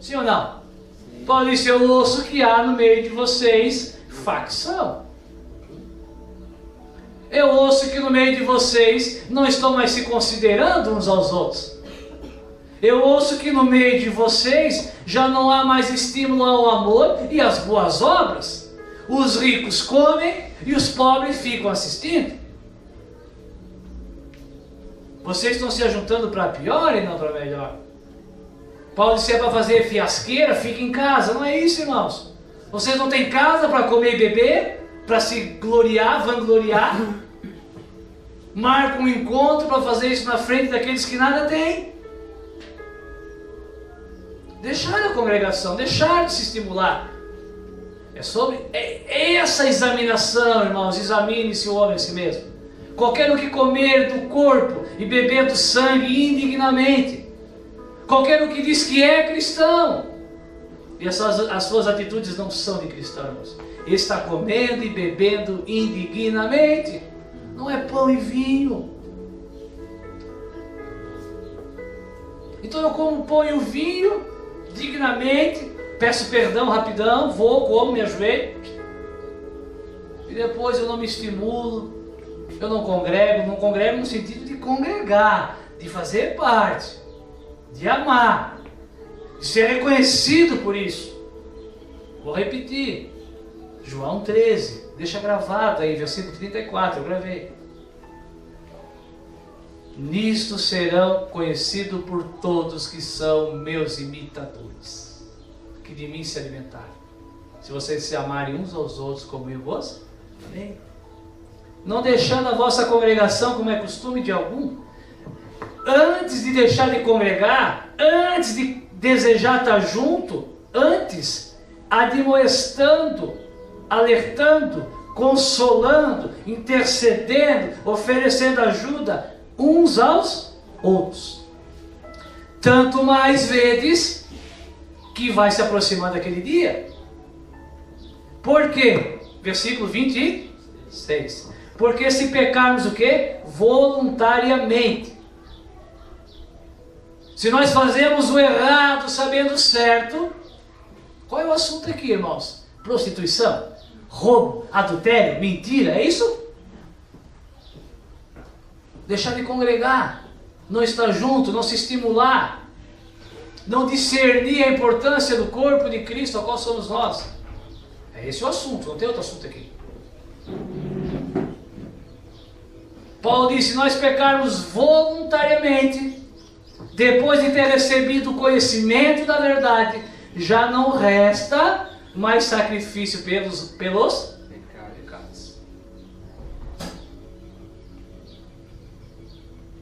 [SPEAKER 1] Sim ou não?
[SPEAKER 2] Sim.
[SPEAKER 1] Paulo disse, eu ouço que há no meio de vocês facção. Eu ouço que no meio de vocês não estão mais se considerando uns aos outros. Eu ouço que no meio de vocês já não há mais estímulo ao amor e às boas obras. Os ricos comem e os pobres ficam assistindo. Vocês estão se ajuntando para pior e não para melhor. Paulo disse, é para fazer fiasqueira, fica em casa. Não é isso, irmãos. Vocês não têm casa para comer e beber, para se gloriar, vangloriar. Marca um encontro para fazer isso na frente daqueles que nada têm. Deixar a congregação, deixar de se estimular. É sobre essa examinação, irmãos. Examine-se o homem a si mesmo. Qualquer um que comer do corpo e beber do sangue indignamente. Qualquer um que diz que é cristão. E as suas atitudes não são de cristãos. Está comendo e bebendo indignamente. Não é pão e vinho. Então eu como o pão e o vinho dignamente, peço perdão rapidão, vou, como, me ajoelho. E depois eu não me estimulo, eu não congrego no sentido de congregar, de fazer parte, de amar, de ser reconhecido por isso. Vou repetir, João 13, deixa gravado aí, versículo 34, eu gravei. Nisto serão conhecidos por todos que são meus imitadores, que de mim se alimentarem. Se vocês se amarem uns aos outros como eu vos amei. Não deixando a vossa congregação, como é costume de algum, antes de deixar de congregar, antes de desejar estar junto, antes, admoestando, alertando, consolando, intercedendo, oferecendo ajuda uns aos outros. Tanto mais vedes que vai se aproximando aquele dia. Por quê? Versículo 26. Porque se pecarmos o quê? Voluntariamente. Se nós fazemos o errado sabendo o certo, qual é o assunto aqui, irmãos? Prostituição, roubo, adultério, mentira, é isso? Deixar de congregar, não estar junto, não se estimular, não discernir a importância do corpo de Cristo, ao qual somos nós. É esse o assunto, não tem outro assunto aqui. Paulo disse, se nós pecarmos voluntariamente, depois de ter recebido o conhecimento da verdade, já não resta mais sacrifício pelos pecados.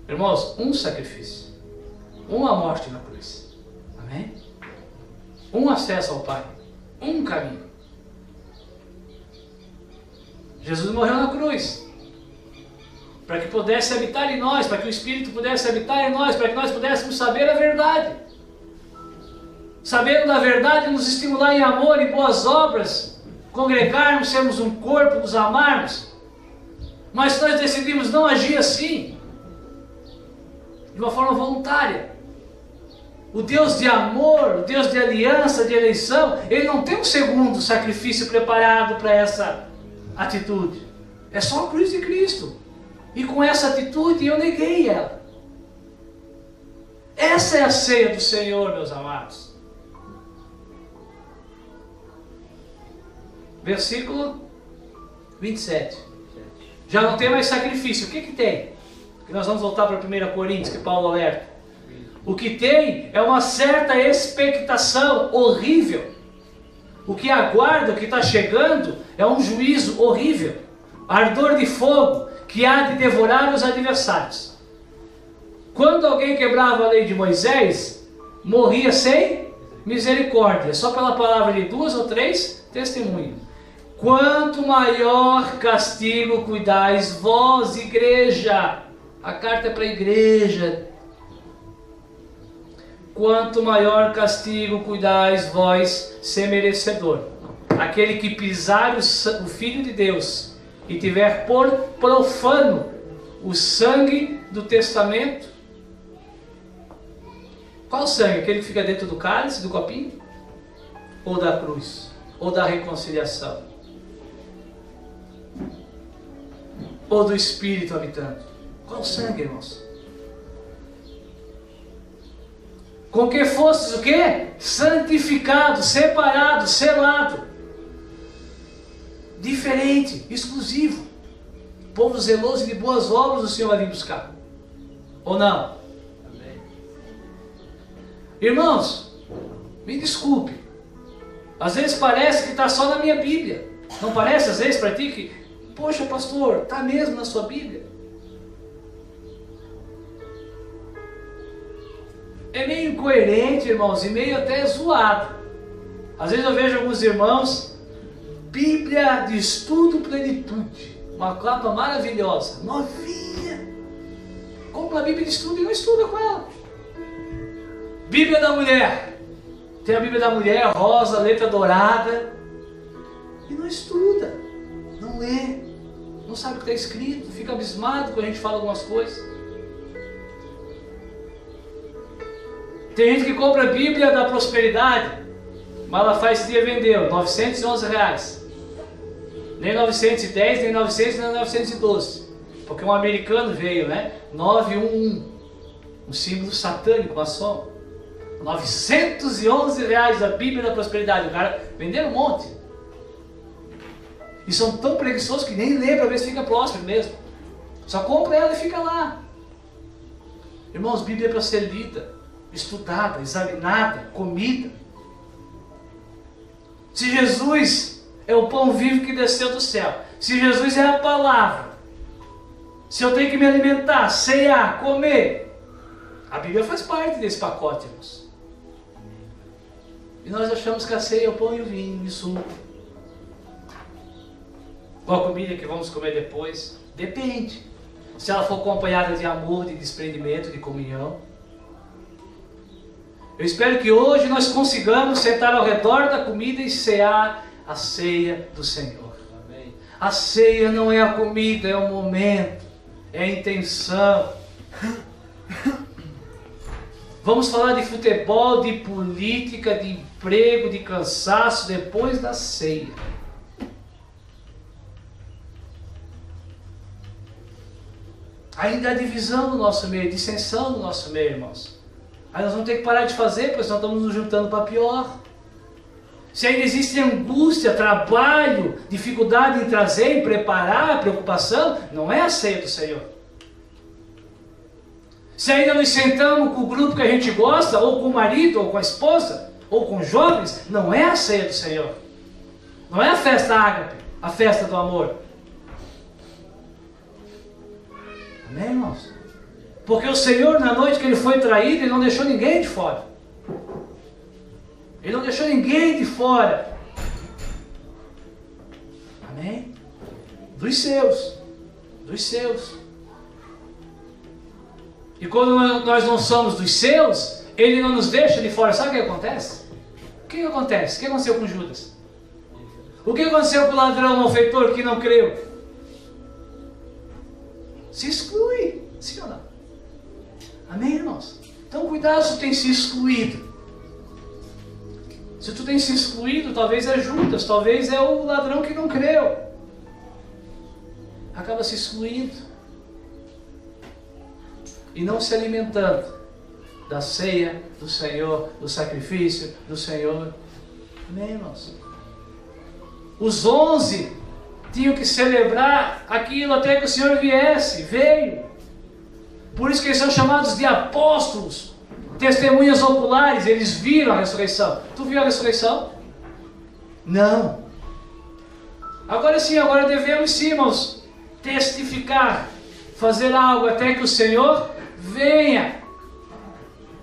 [SPEAKER 1] Irmãos, um sacrifício, uma morte na cruz, amém? Um acesso ao Pai, um caminho. Jesus morreu na cruz, para que pudesse habitar em nós, para que o Espírito pudesse habitar em nós, para que nós pudéssemos saber a verdade. sabendo da verdade, nos estimular em amor e boas obras, congregarmos, sermos um corpo, nos amarmos. Mas nós decidimos não agir assim, de uma forma voluntária. O Deus de amor, o Deus de aliança, de eleição, Ele não tem um segundo sacrifício preparado para essa atitude. É só a cruz de Cristo. E com essa atitude eu neguei ela. Essa é a ceia do Senhor, meus amados. Versículo 27. Já não tem mais sacrifício. O que tem? Que nós vamos voltar para 1 Coríntios, que Paulo alerta. O que tem é uma certa expectação horrível. O que aguarda, o que está chegando, é um juízo horrível. Ardor de fogo que há de devorar os adversários. Quando alguém quebrava a lei de Moisés, morria sem misericórdia, só pela palavra de 2 ou 3 testemunhas. Quanto maior castigo cuidais vós, igreja. A carta é para a igreja. Quanto maior castigo cuidais vós, ser merecedor. Aquele que pisar o Filho de Deus e tiver por profano o sangue do testamento. Qual sangue? Aquele que fica dentro do cálice, do copinho? Ou da cruz? Ou da reconciliação? Ou do Espírito habitando? Qual sangue, irmãos? Com que fostes o quê? Santificado, separado, selado. Diferente, exclusivo. Povo zeloso e de boas obras o Senhor vai vir buscar. Ou não? Amém. Irmãos, me desculpe. Às vezes parece que está só na minha Bíblia. Não parece às vezes para ti que, poxa pastor, está mesmo na sua Bíblia? É meio incoerente, irmãos, e meio até zoado. Às vezes eu vejo alguns irmãos, Bíblia de Estudo Plenitude, uma capa maravilhosa, novinha. Compra a Bíblia de Estudo e não estuda com ela. Bíblia da Mulher, tem a Bíblia da Mulher, rosa, letra dourada, e não estuda, não lê, não sabe o que está escrito, fica abismado quando a gente fala algumas coisas. Tem gente que compra a Bíblia da Prosperidade, Malafaia esse dia vendeu, R$911. Nem 910, nem 900, nem 912. Porque um americano veio, né? 911. Um símbolo satânico, maçom. R$911 a Bíblia da Prosperidade. O cara vendeu um monte. E são tão preguiçosos que nem lê para ver se fica próspero mesmo. Só compra ela e fica lá. Irmãos, Bíblia é para ser lida, estudada, examinada, comida. Se Jesus é o pão vivo que desceu do céu, se Jesus é a palavra, se eu tenho que me alimentar, ceiar, comer, a Bíblia faz parte desse pacote, irmãos. E nós achamos que a ceia é o pão e o vinho, e suco. Qual a comida que vamos comer depois? Depende. Se ela for acompanhada de amor, de desprendimento, de comunhão. Eu espero que hoje nós consigamos sentar ao redor da comida e cear a ceia do Senhor. Amém. A ceia não é a comida, é o momento, é a intenção. Vamos falar de futebol, de política, de emprego, de cansaço depois da ceia. Ainda há divisão no nosso meio, dissensão no nosso meio, irmãos. Aí nós vamos ter que parar de fazer, pois nós estamos nos juntando para pior. Se ainda existe angústia, trabalho, dificuldade em trazer, em preparar, preocupação, não é a ceia do Senhor. Se ainda nos sentamos com o grupo que a gente gosta, ou com o marido, ou com a esposa, ou com jovens, não é a ceia do Senhor. Não é a festa ágape, a festa do amor. Amém, irmãos? Porque o Senhor, na noite que Ele foi traído, Ele não deixou ninguém de fora. Ele não deixou ninguém de fora. Amém? Dos seus. Dos seus. E quando nós não somos dos seus, Ele não nos deixa de fora. Sabe o que acontece? que acontece? O que aconteceu com Judas? O que aconteceu com o ladrão malfeitor que não creu? Se exclui, sim ou não? Amém, irmãos? Então cuidado se tu tem se excluído. Se tu tem se excluído, talvez é Judas, talvez é o ladrão que não creu. Acaba se excluindo. E não se alimentando da ceia do Senhor, do sacrifício do Senhor. Amém, irmãos? Os 11 tinham que celebrar aquilo até que o Senhor viesse, veio. Por isso que eles são chamados de apóstolos, testemunhas oculares, eles viram a ressurreição. Tu viu a ressurreição? Não. Agora sim, agora devemos sim, irmãos, testificar, fazer algo até que o Senhor venha.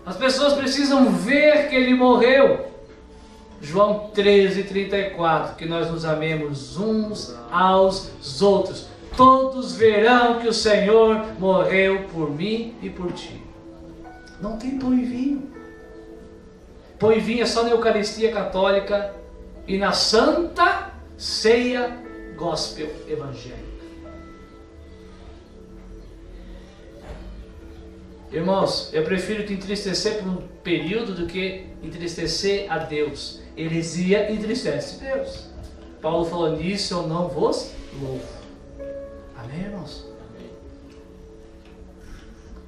[SPEAKER 1] As pessoas precisam ver que Ele morreu. João 13:34, que nós nos amemos uns aos outros. Todos verão que o Senhor morreu por mim e por ti. Não tem pão e vinho. Pão e vinho é só na Eucaristia Católica e na Santa Ceia Gospel Evangélica. Irmãos, eu prefiro te entristecer por um período do que entristecer a Deus. Heresia entristece Deus. Paulo falou: nisso eu não vos louvo. Amém, irmãos? Amém.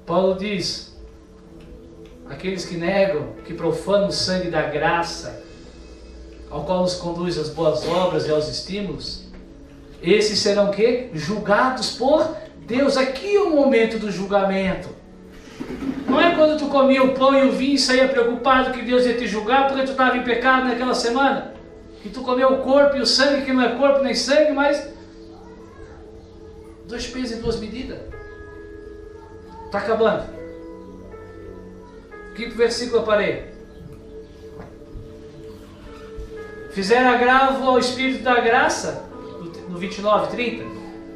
[SPEAKER 1] Paulo diz: aqueles que negam, que profanam o sangue da graça, ao qual nos conduz às boas obras e aos estímulos, esses serão o quê? Julgados por Deus. Aqui é o momento do julgamento. Não é quando tu comia o pão e o vinho e saía preocupado que Deus ia te julgar porque tu estava em pecado naquela semana. Que tu comeu o corpo e o sangue, que não é corpo nem sangue, mas 2 pesos e 2 medidas. Está acabando. Quinto versículo eu parei. Fizeram agravo ao Espírito da graça, no 29:30,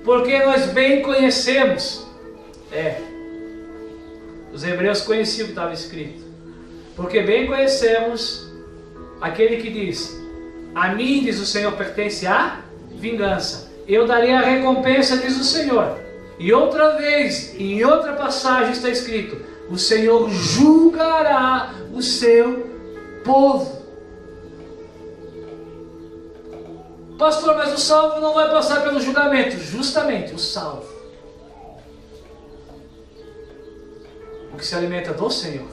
[SPEAKER 1] porque nós bem conhecemos. Os hebreus conheciam o que estava escrito. Porque bem conhecemos aquele que diz: a mim, diz o Senhor, pertence a vingança. Eu darei a recompensa, diz o Senhor. E outra vez, em outra passagem está escrito: o Senhor julgará o seu povo. Pastor, mas o salvo não vai passar pelo julgamento. Justamente, o salvo, o que se alimenta do Senhor,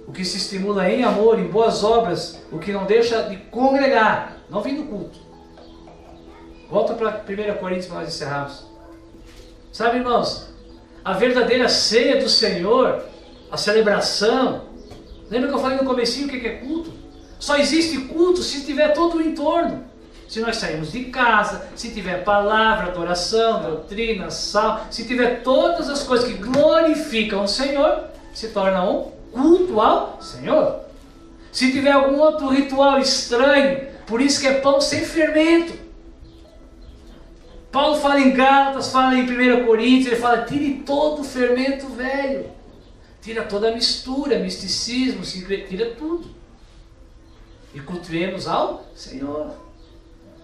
[SPEAKER 1] o que se estimula em amor, em boas obras, o que não deixa de congregar, não vem do culto. Volta para 1 Coríntios para nós encerrarmos. Sabe, irmãos, a verdadeira ceia do Senhor, a celebração, lembra que eu falei no comecinho o que é culto? Só existe culto se tiver todo o entorno. Se nós sairmos de casa, se tiver palavra, adoração, doutrina, sal, se tiver todas as coisas que glorificam o Senhor, se torna um culto ao Senhor. Se tiver algum outro ritual estranho, por isso que é pão sem fermento. Paulo fala em Gálatas, fala em 1 Coríntios, ele fala: tire todo o fermento velho, tira toda a mistura, misticismo, tira tudo, e cultuemos ao Senhor.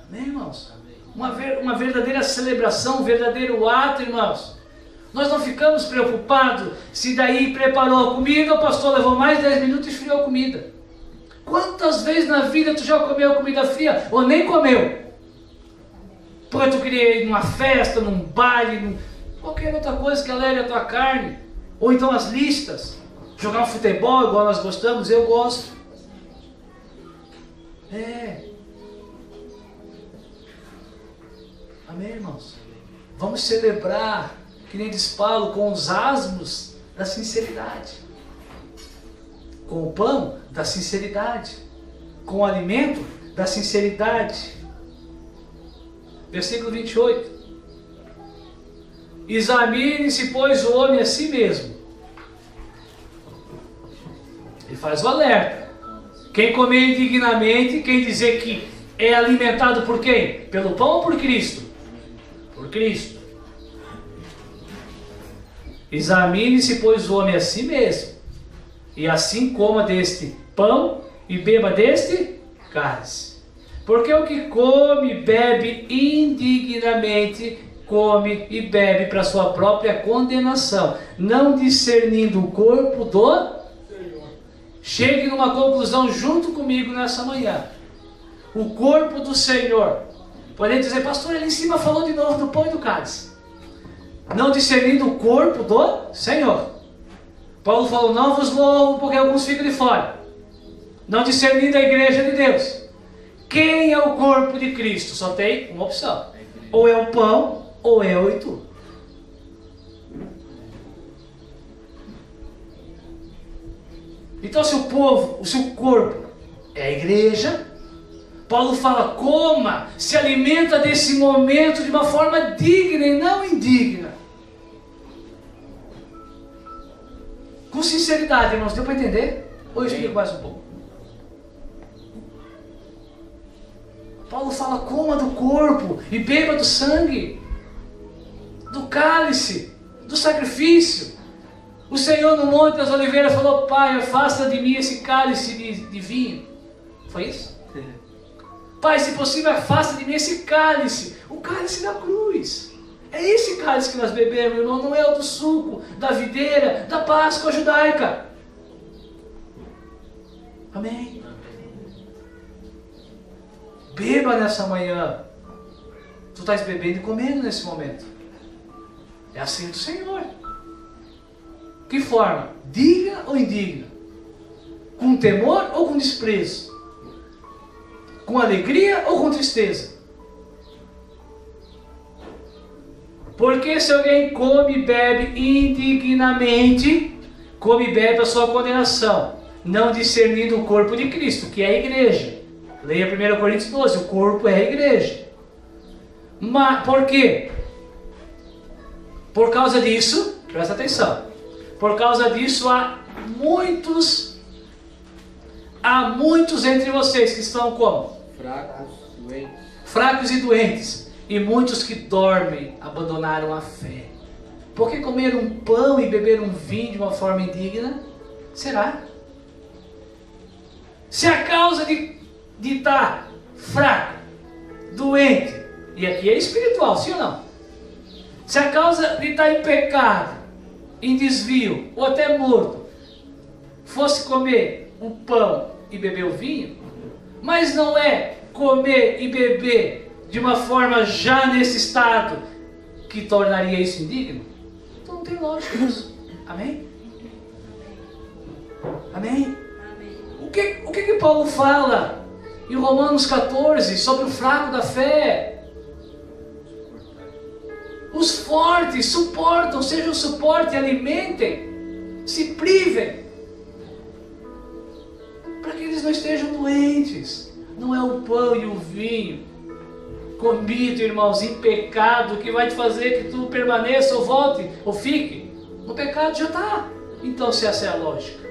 [SPEAKER 1] Amém, irmãos? Uma verdadeira celebração, um verdadeiro ato, irmãos. Nós não ficamos preocupados se daí preparou a comida, o pastor levou mais 10 minutos e esfriou a comida. Quantas vezes na vida tu já comeu comida fria ou nem comeu? Porque tu queria ir numa festa, num baile, qualquer outra coisa que alegre a tua carne. Ou então as listas, jogar um futebol igual nós gostamos, eu gosto. Amém, irmãos? Vamos celebrar, que nem diz Paulo, com os asmos da sinceridade, com o pão da sinceridade, com o alimento da sinceridade. Versículo 28. Examine-se, pois, o homem a si mesmo. Ele faz o alerta. Quem comer indignamente, quem dizer que é alimentado por quem? Pelo pão ou por Cristo? Por Cristo. Examine-se, pois, o homem a si mesmo, e assim coma deste pão e beba deste cálice. Porque o que come e bebe indignamente, come e bebe para sua própria condenação, não discernindo o corpo do Senhor. Chegue numa conclusão junto comigo nessa manhã. O corpo do Senhor. Podem dizer, pastor, ali em cima falou de novo do pão e do cálice. Não discernindo o corpo do Senhor. Paulo falou, não vos louvo porque alguns ficam de fora. Não discernindo a igreja de Deus. Quem é o corpo de Cristo? Só tem uma opção. Ou é o pão, ou é eu e tu. Então se o povo, se o corpo é a igreja, Paulo fala, coma, se alimenta desse momento de uma forma digna e não indigna. Com sinceridade, irmãos, deu para entender? Ou eu explico mais um pouco? Paulo fala, coma do corpo e beba do sangue, do cálice, do sacrifício. O Senhor no Monte das Oliveiras falou, Pai, afasta de mim esse cálice de vinho. Foi isso? Pai, se possível, afasta de mim esse cálice, o cálice da cruz. É esse cálice que nós bebemos, irmão, não é o do suco, da videira, da Páscoa judaica. Amém? Beba nessa manhã. Tu estás bebendo e comendo nesse momento. É assim do Senhor. Que forma? Digna ou indigna? Com temor ou com desprezo? Com alegria ou com tristeza? Porque se alguém come e bebe indignamente, come e bebe a sua condenação, não discernindo o corpo de Cristo, que é a igreja. Leia 1 Coríntios 12, o corpo é a igreja. Mas por quê? Por causa disso, presta atenção, por causa disso há muitos entre vocês que estão como? Fracos e doentes, e muitos que dormem, abandonaram a fé. Porque comeram pão e beberam vinho de uma forma indigna? Será? Se a causa de estar fraco, doente, e aqui é espiritual, sim ou não? Se a causa de estar em pecado, em desvio, ou até morto, fosse comer o pão e beber o vinho, mas não é comer e beber de uma forma já nesse estado que tornaria isso indigno, então não tem lógica isso. Amém? Amém? O que Paulo fala em Romanos 14 sobre o fraco da fé? Os fortes suportam, sejam suporte, alimentem, se privem, para que eles não estejam doentes. Não é o pão e o vinho comido, irmãos, em pecado, que vai te fazer que tu permaneça ou volte ou fique no pecado. Já está. Então, se essa é a lógica,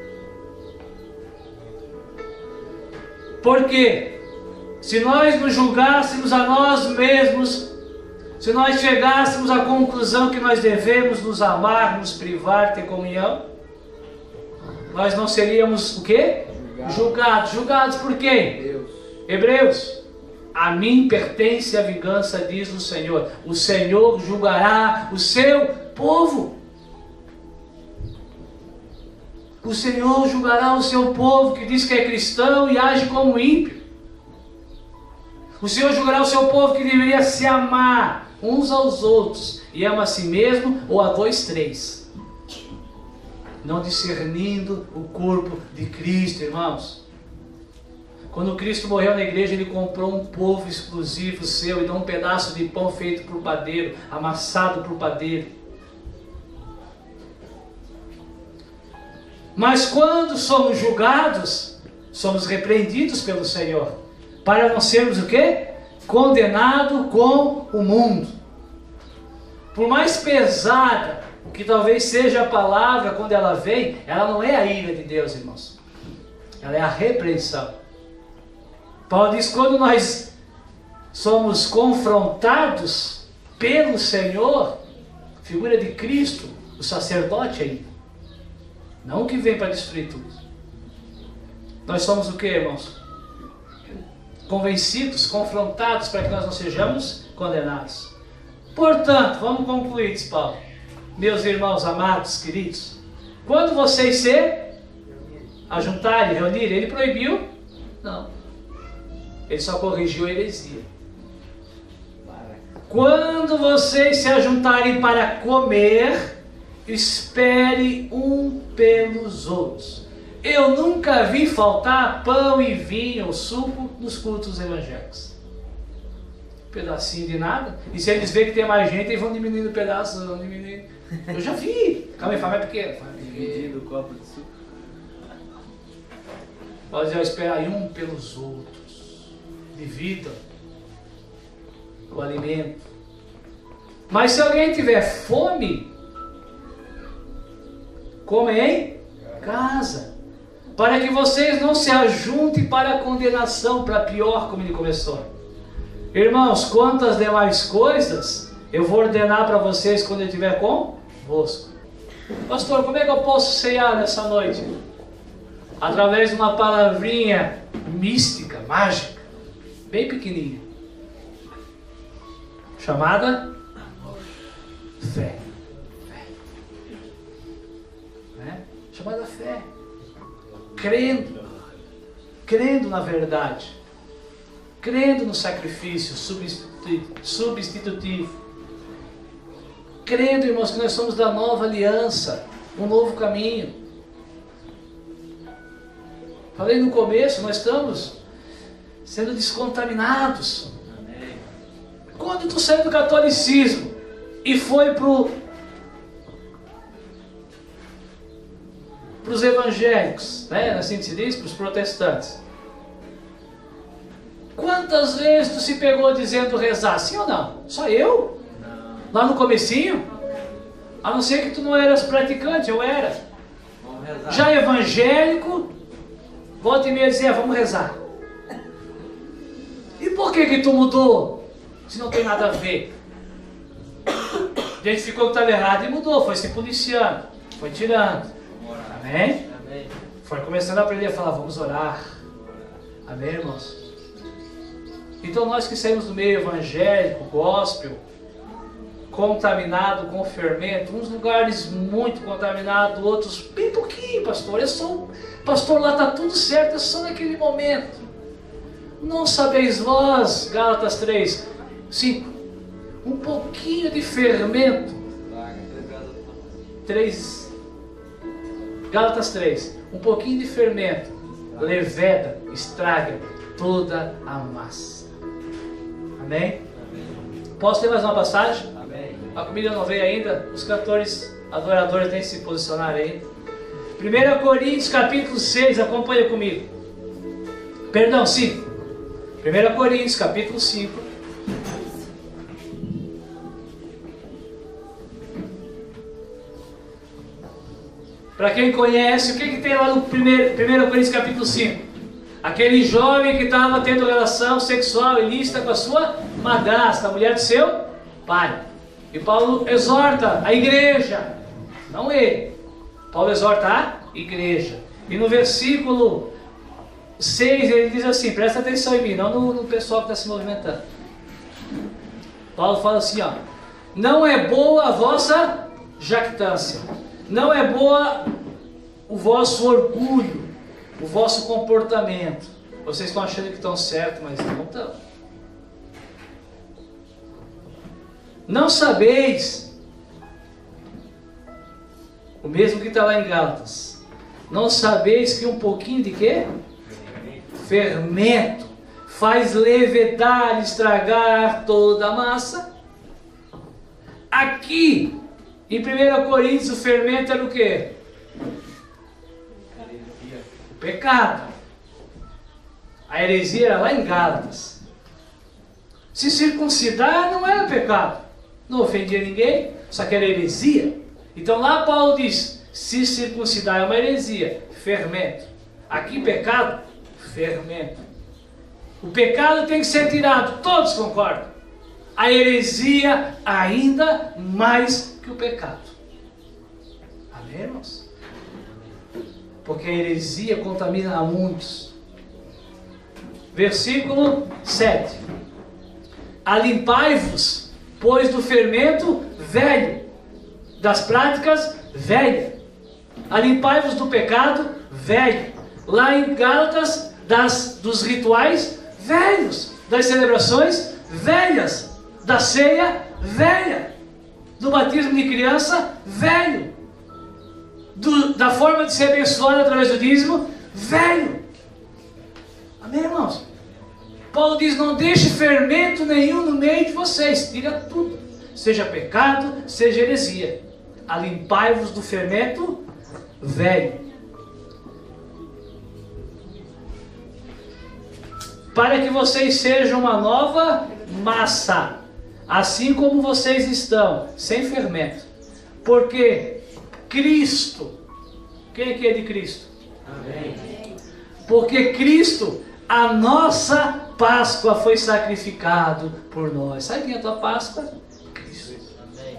[SPEAKER 1] porque se nós nos julgássemos a nós mesmos, se nós chegássemos à conclusão que nós devemos nos amar, nos privar, ter comunhão, nós não seríamos o quê? Julgados. Julgados por quem?
[SPEAKER 2] Deus.
[SPEAKER 1] Hebreus. A mim pertence a vingança, diz o Senhor. O Senhor julgará o seu povo. O Senhor julgará o seu povo que diz que é cristão e age como ímpio. O Senhor julgará o seu povo que deveria se amar uns aos outros, e ama a si mesmo ou a dois, três, não discernindo o corpo de Cristo, irmãos. Quando Cristo morreu na igreja, Ele comprou um povo exclusivo seu e não um pedaço de pão feito por padeiro, amassado por padeiro. Mas quando somos julgados, somos repreendidos pelo Senhor, para não sermos o quê? Condenado com o mundo. Por mais pesada que talvez seja a palavra quando ela vem, ela não é a ira de Deus, irmãos. Ela é a repreensão. Paulo diz, quando nós somos confrontados pelo Senhor, figura de Cristo, o sacerdote ainda, não o que vem para destruir tudo. Nós somos o que, irmãos? Convencidos, confrontados para que nós não sejamos condenados. Portanto, vamos concluir, diz Paulo. Meus irmãos amados, queridos, quando vocês se ajuntarem, reunirem, ele proibiu? Não. Ele só corrigiu a heresia. Quando vocês se ajuntarem para comer, espere um pelos outros. Eu nunca vi faltar pão e vinho ou suco nos cultos evangélicos. Um pedacinho de nada. E se eles verem que tem mais gente, eles vão diminuindo o pedaço, vão diminuindo. Eu já vi. Calma aí, faz mais pequeno.
[SPEAKER 2] Dividindo o copo de suco.
[SPEAKER 1] Pode esperar aí um pelos outros. Dividam o alimento. Mas se alguém tiver fome, come em casa, para que vocês não se ajuntem para a condenação, para pior, como ele começou. Irmãos, quantas demais coisas eu vou ordenar para vocês quando eu estiver convosco. Pastor, como é que eu posso ceiar nessa noite? Através de uma palavrinha mística, mágica, bem pequenininha, chamada fé. Né? Chamada fé. Crendo na verdade, crendo no sacrifício substitutivo, crendo, irmãos, que nós somos da nova aliança, um novo caminho. Falei no começo, nós estamos sendo descontaminados. Quando tu saiu do catolicismo e foi para os evangélicos, né? Assim se diz, para os protestantes. Quantas vezes tu se pegou dizendo rezar? Sim ou não? Só eu?
[SPEAKER 2] Não.
[SPEAKER 1] Lá no comecinho? A não ser que tu não eras praticante, eu era.
[SPEAKER 2] Vamos rezar.
[SPEAKER 1] Já evangélico, volta e meia dizia, vamos rezar. E por que tu mudou? Se não tem nada a ver. Identificou que estava errado e mudou, foi se policiando, foi tirando. Amém?
[SPEAKER 2] Amém.
[SPEAKER 1] Foi começando a aprender a falar, vamos orar. Amém, irmãos? Então nós que saímos do meio evangélico, gospel, contaminado com fermento, uns lugares muito contaminados, outros bem pouquinho, pastor. Eu sou pastor, lá está tudo certo, é só naquele momento. Não sabeis vós, Gálatas 3, 5, um pouquinho de fermento. 3, Gálatas 3, um pouquinho de fermento leveda, estraga toda a massa. Amém? Posso ter mais uma passagem?
[SPEAKER 2] Amém.
[SPEAKER 1] A comida não veio ainda, os cantores adoradores têm que se posicionar aí. 1 Coríntios capítulo 6, acompanha comigo. Perdão, 5. 1 Coríntios capítulo 5. Para quem conhece, o que tem lá no 1 Coríntios capítulo 5? Aquele jovem que estava tendo relação sexual ilícita com a sua madrasta, a mulher do seu pai. E Paulo exorta a igreja, não ele. Paulo exorta a igreja. E no versículo 6 ele diz assim, presta atenção em mim, não no pessoal que está se movimentando. Paulo fala assim, ó, não é boa a vossa jactância, não é boa o vosso orgulho, o vosso comportamento. Vocês estão achando que estão certos, mas não estão. Não sabeis, o mesmo que está lá em Gálatas, não sabeis que um pouquinho de quê? Fermento faz levedar, estragar toda a massa. Aqui, em 1 Coríntios, o fermento era o quê? O pecado. A heresia era lá em Gálatas. Se circuncidar não era pecado, não ofendia ninguém, só que era heresia. Então lá Paulo diz, se circuncidar é uma heresia, fermento. Aqui pecado, fermento. O pecado tem que ser tirado, todos concordam. A heresia ainda mais que o pecado. Amém, irmãos? porque a heresia contamina a muitos. Versículo 7. Alimpai-vos, pois, do fermento velho, das práticas velhas. Alimpai-vos do pecado velho. Lá em Gálatas, dos rituais velhos, das celebrações velhas, da ceia velha, do batismo de criança velho, da forma de ser abençoado através do dízimo velho. Amém, irmãos? Paulo diz: não deixe fermento nenhum no meio de vocês, tira tudo, seja pecado, seja heresia. Alimpai-vos do fermento velho, para que vocês sejam uma nova massa, assim como vocês estão, sem fermento. Porque Cristo, quem aqui é de Cristo?
[SPEAKER 2] Amém.
[SPEAKER 1] Porque Cristo, a nossa Páscoa, foi sacrificado por nós. Sabe quem é a tua Páscoa? Cristo.
[SPEAKER 2] Amém.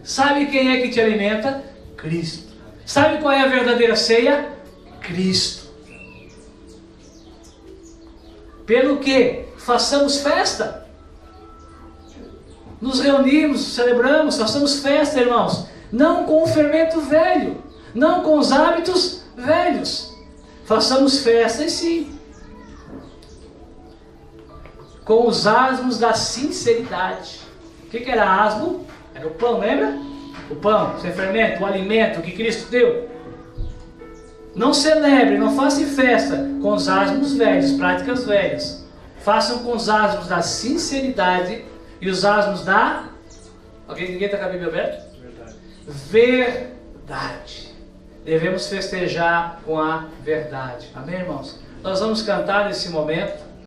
[SPEAKER 1] Sabe quem é que te alimenta? Cristo. Sabe qual é a verdadeira ceia? Cristo. Pelo que façamos festa, nos reunimos, celebramos, façamos festa, irmãos, não com o fermento velho, não com os hábitos velhos, façamos festa, e sim, com os asmos da sinceridade. O que era asmo? Era o pão, lembra? O pão, sem fermento, o alimento que Cristo deu. Não celebre, não faça festa com os asmos velhos, práticas velhas. Façam com os asmos da sinceridade e os asmos da... Ninguém está com a Bíblia aberta? Verdade. Devemos festejar com a verdade. Amém, irmãos? Nós vamos cantar nesse momento.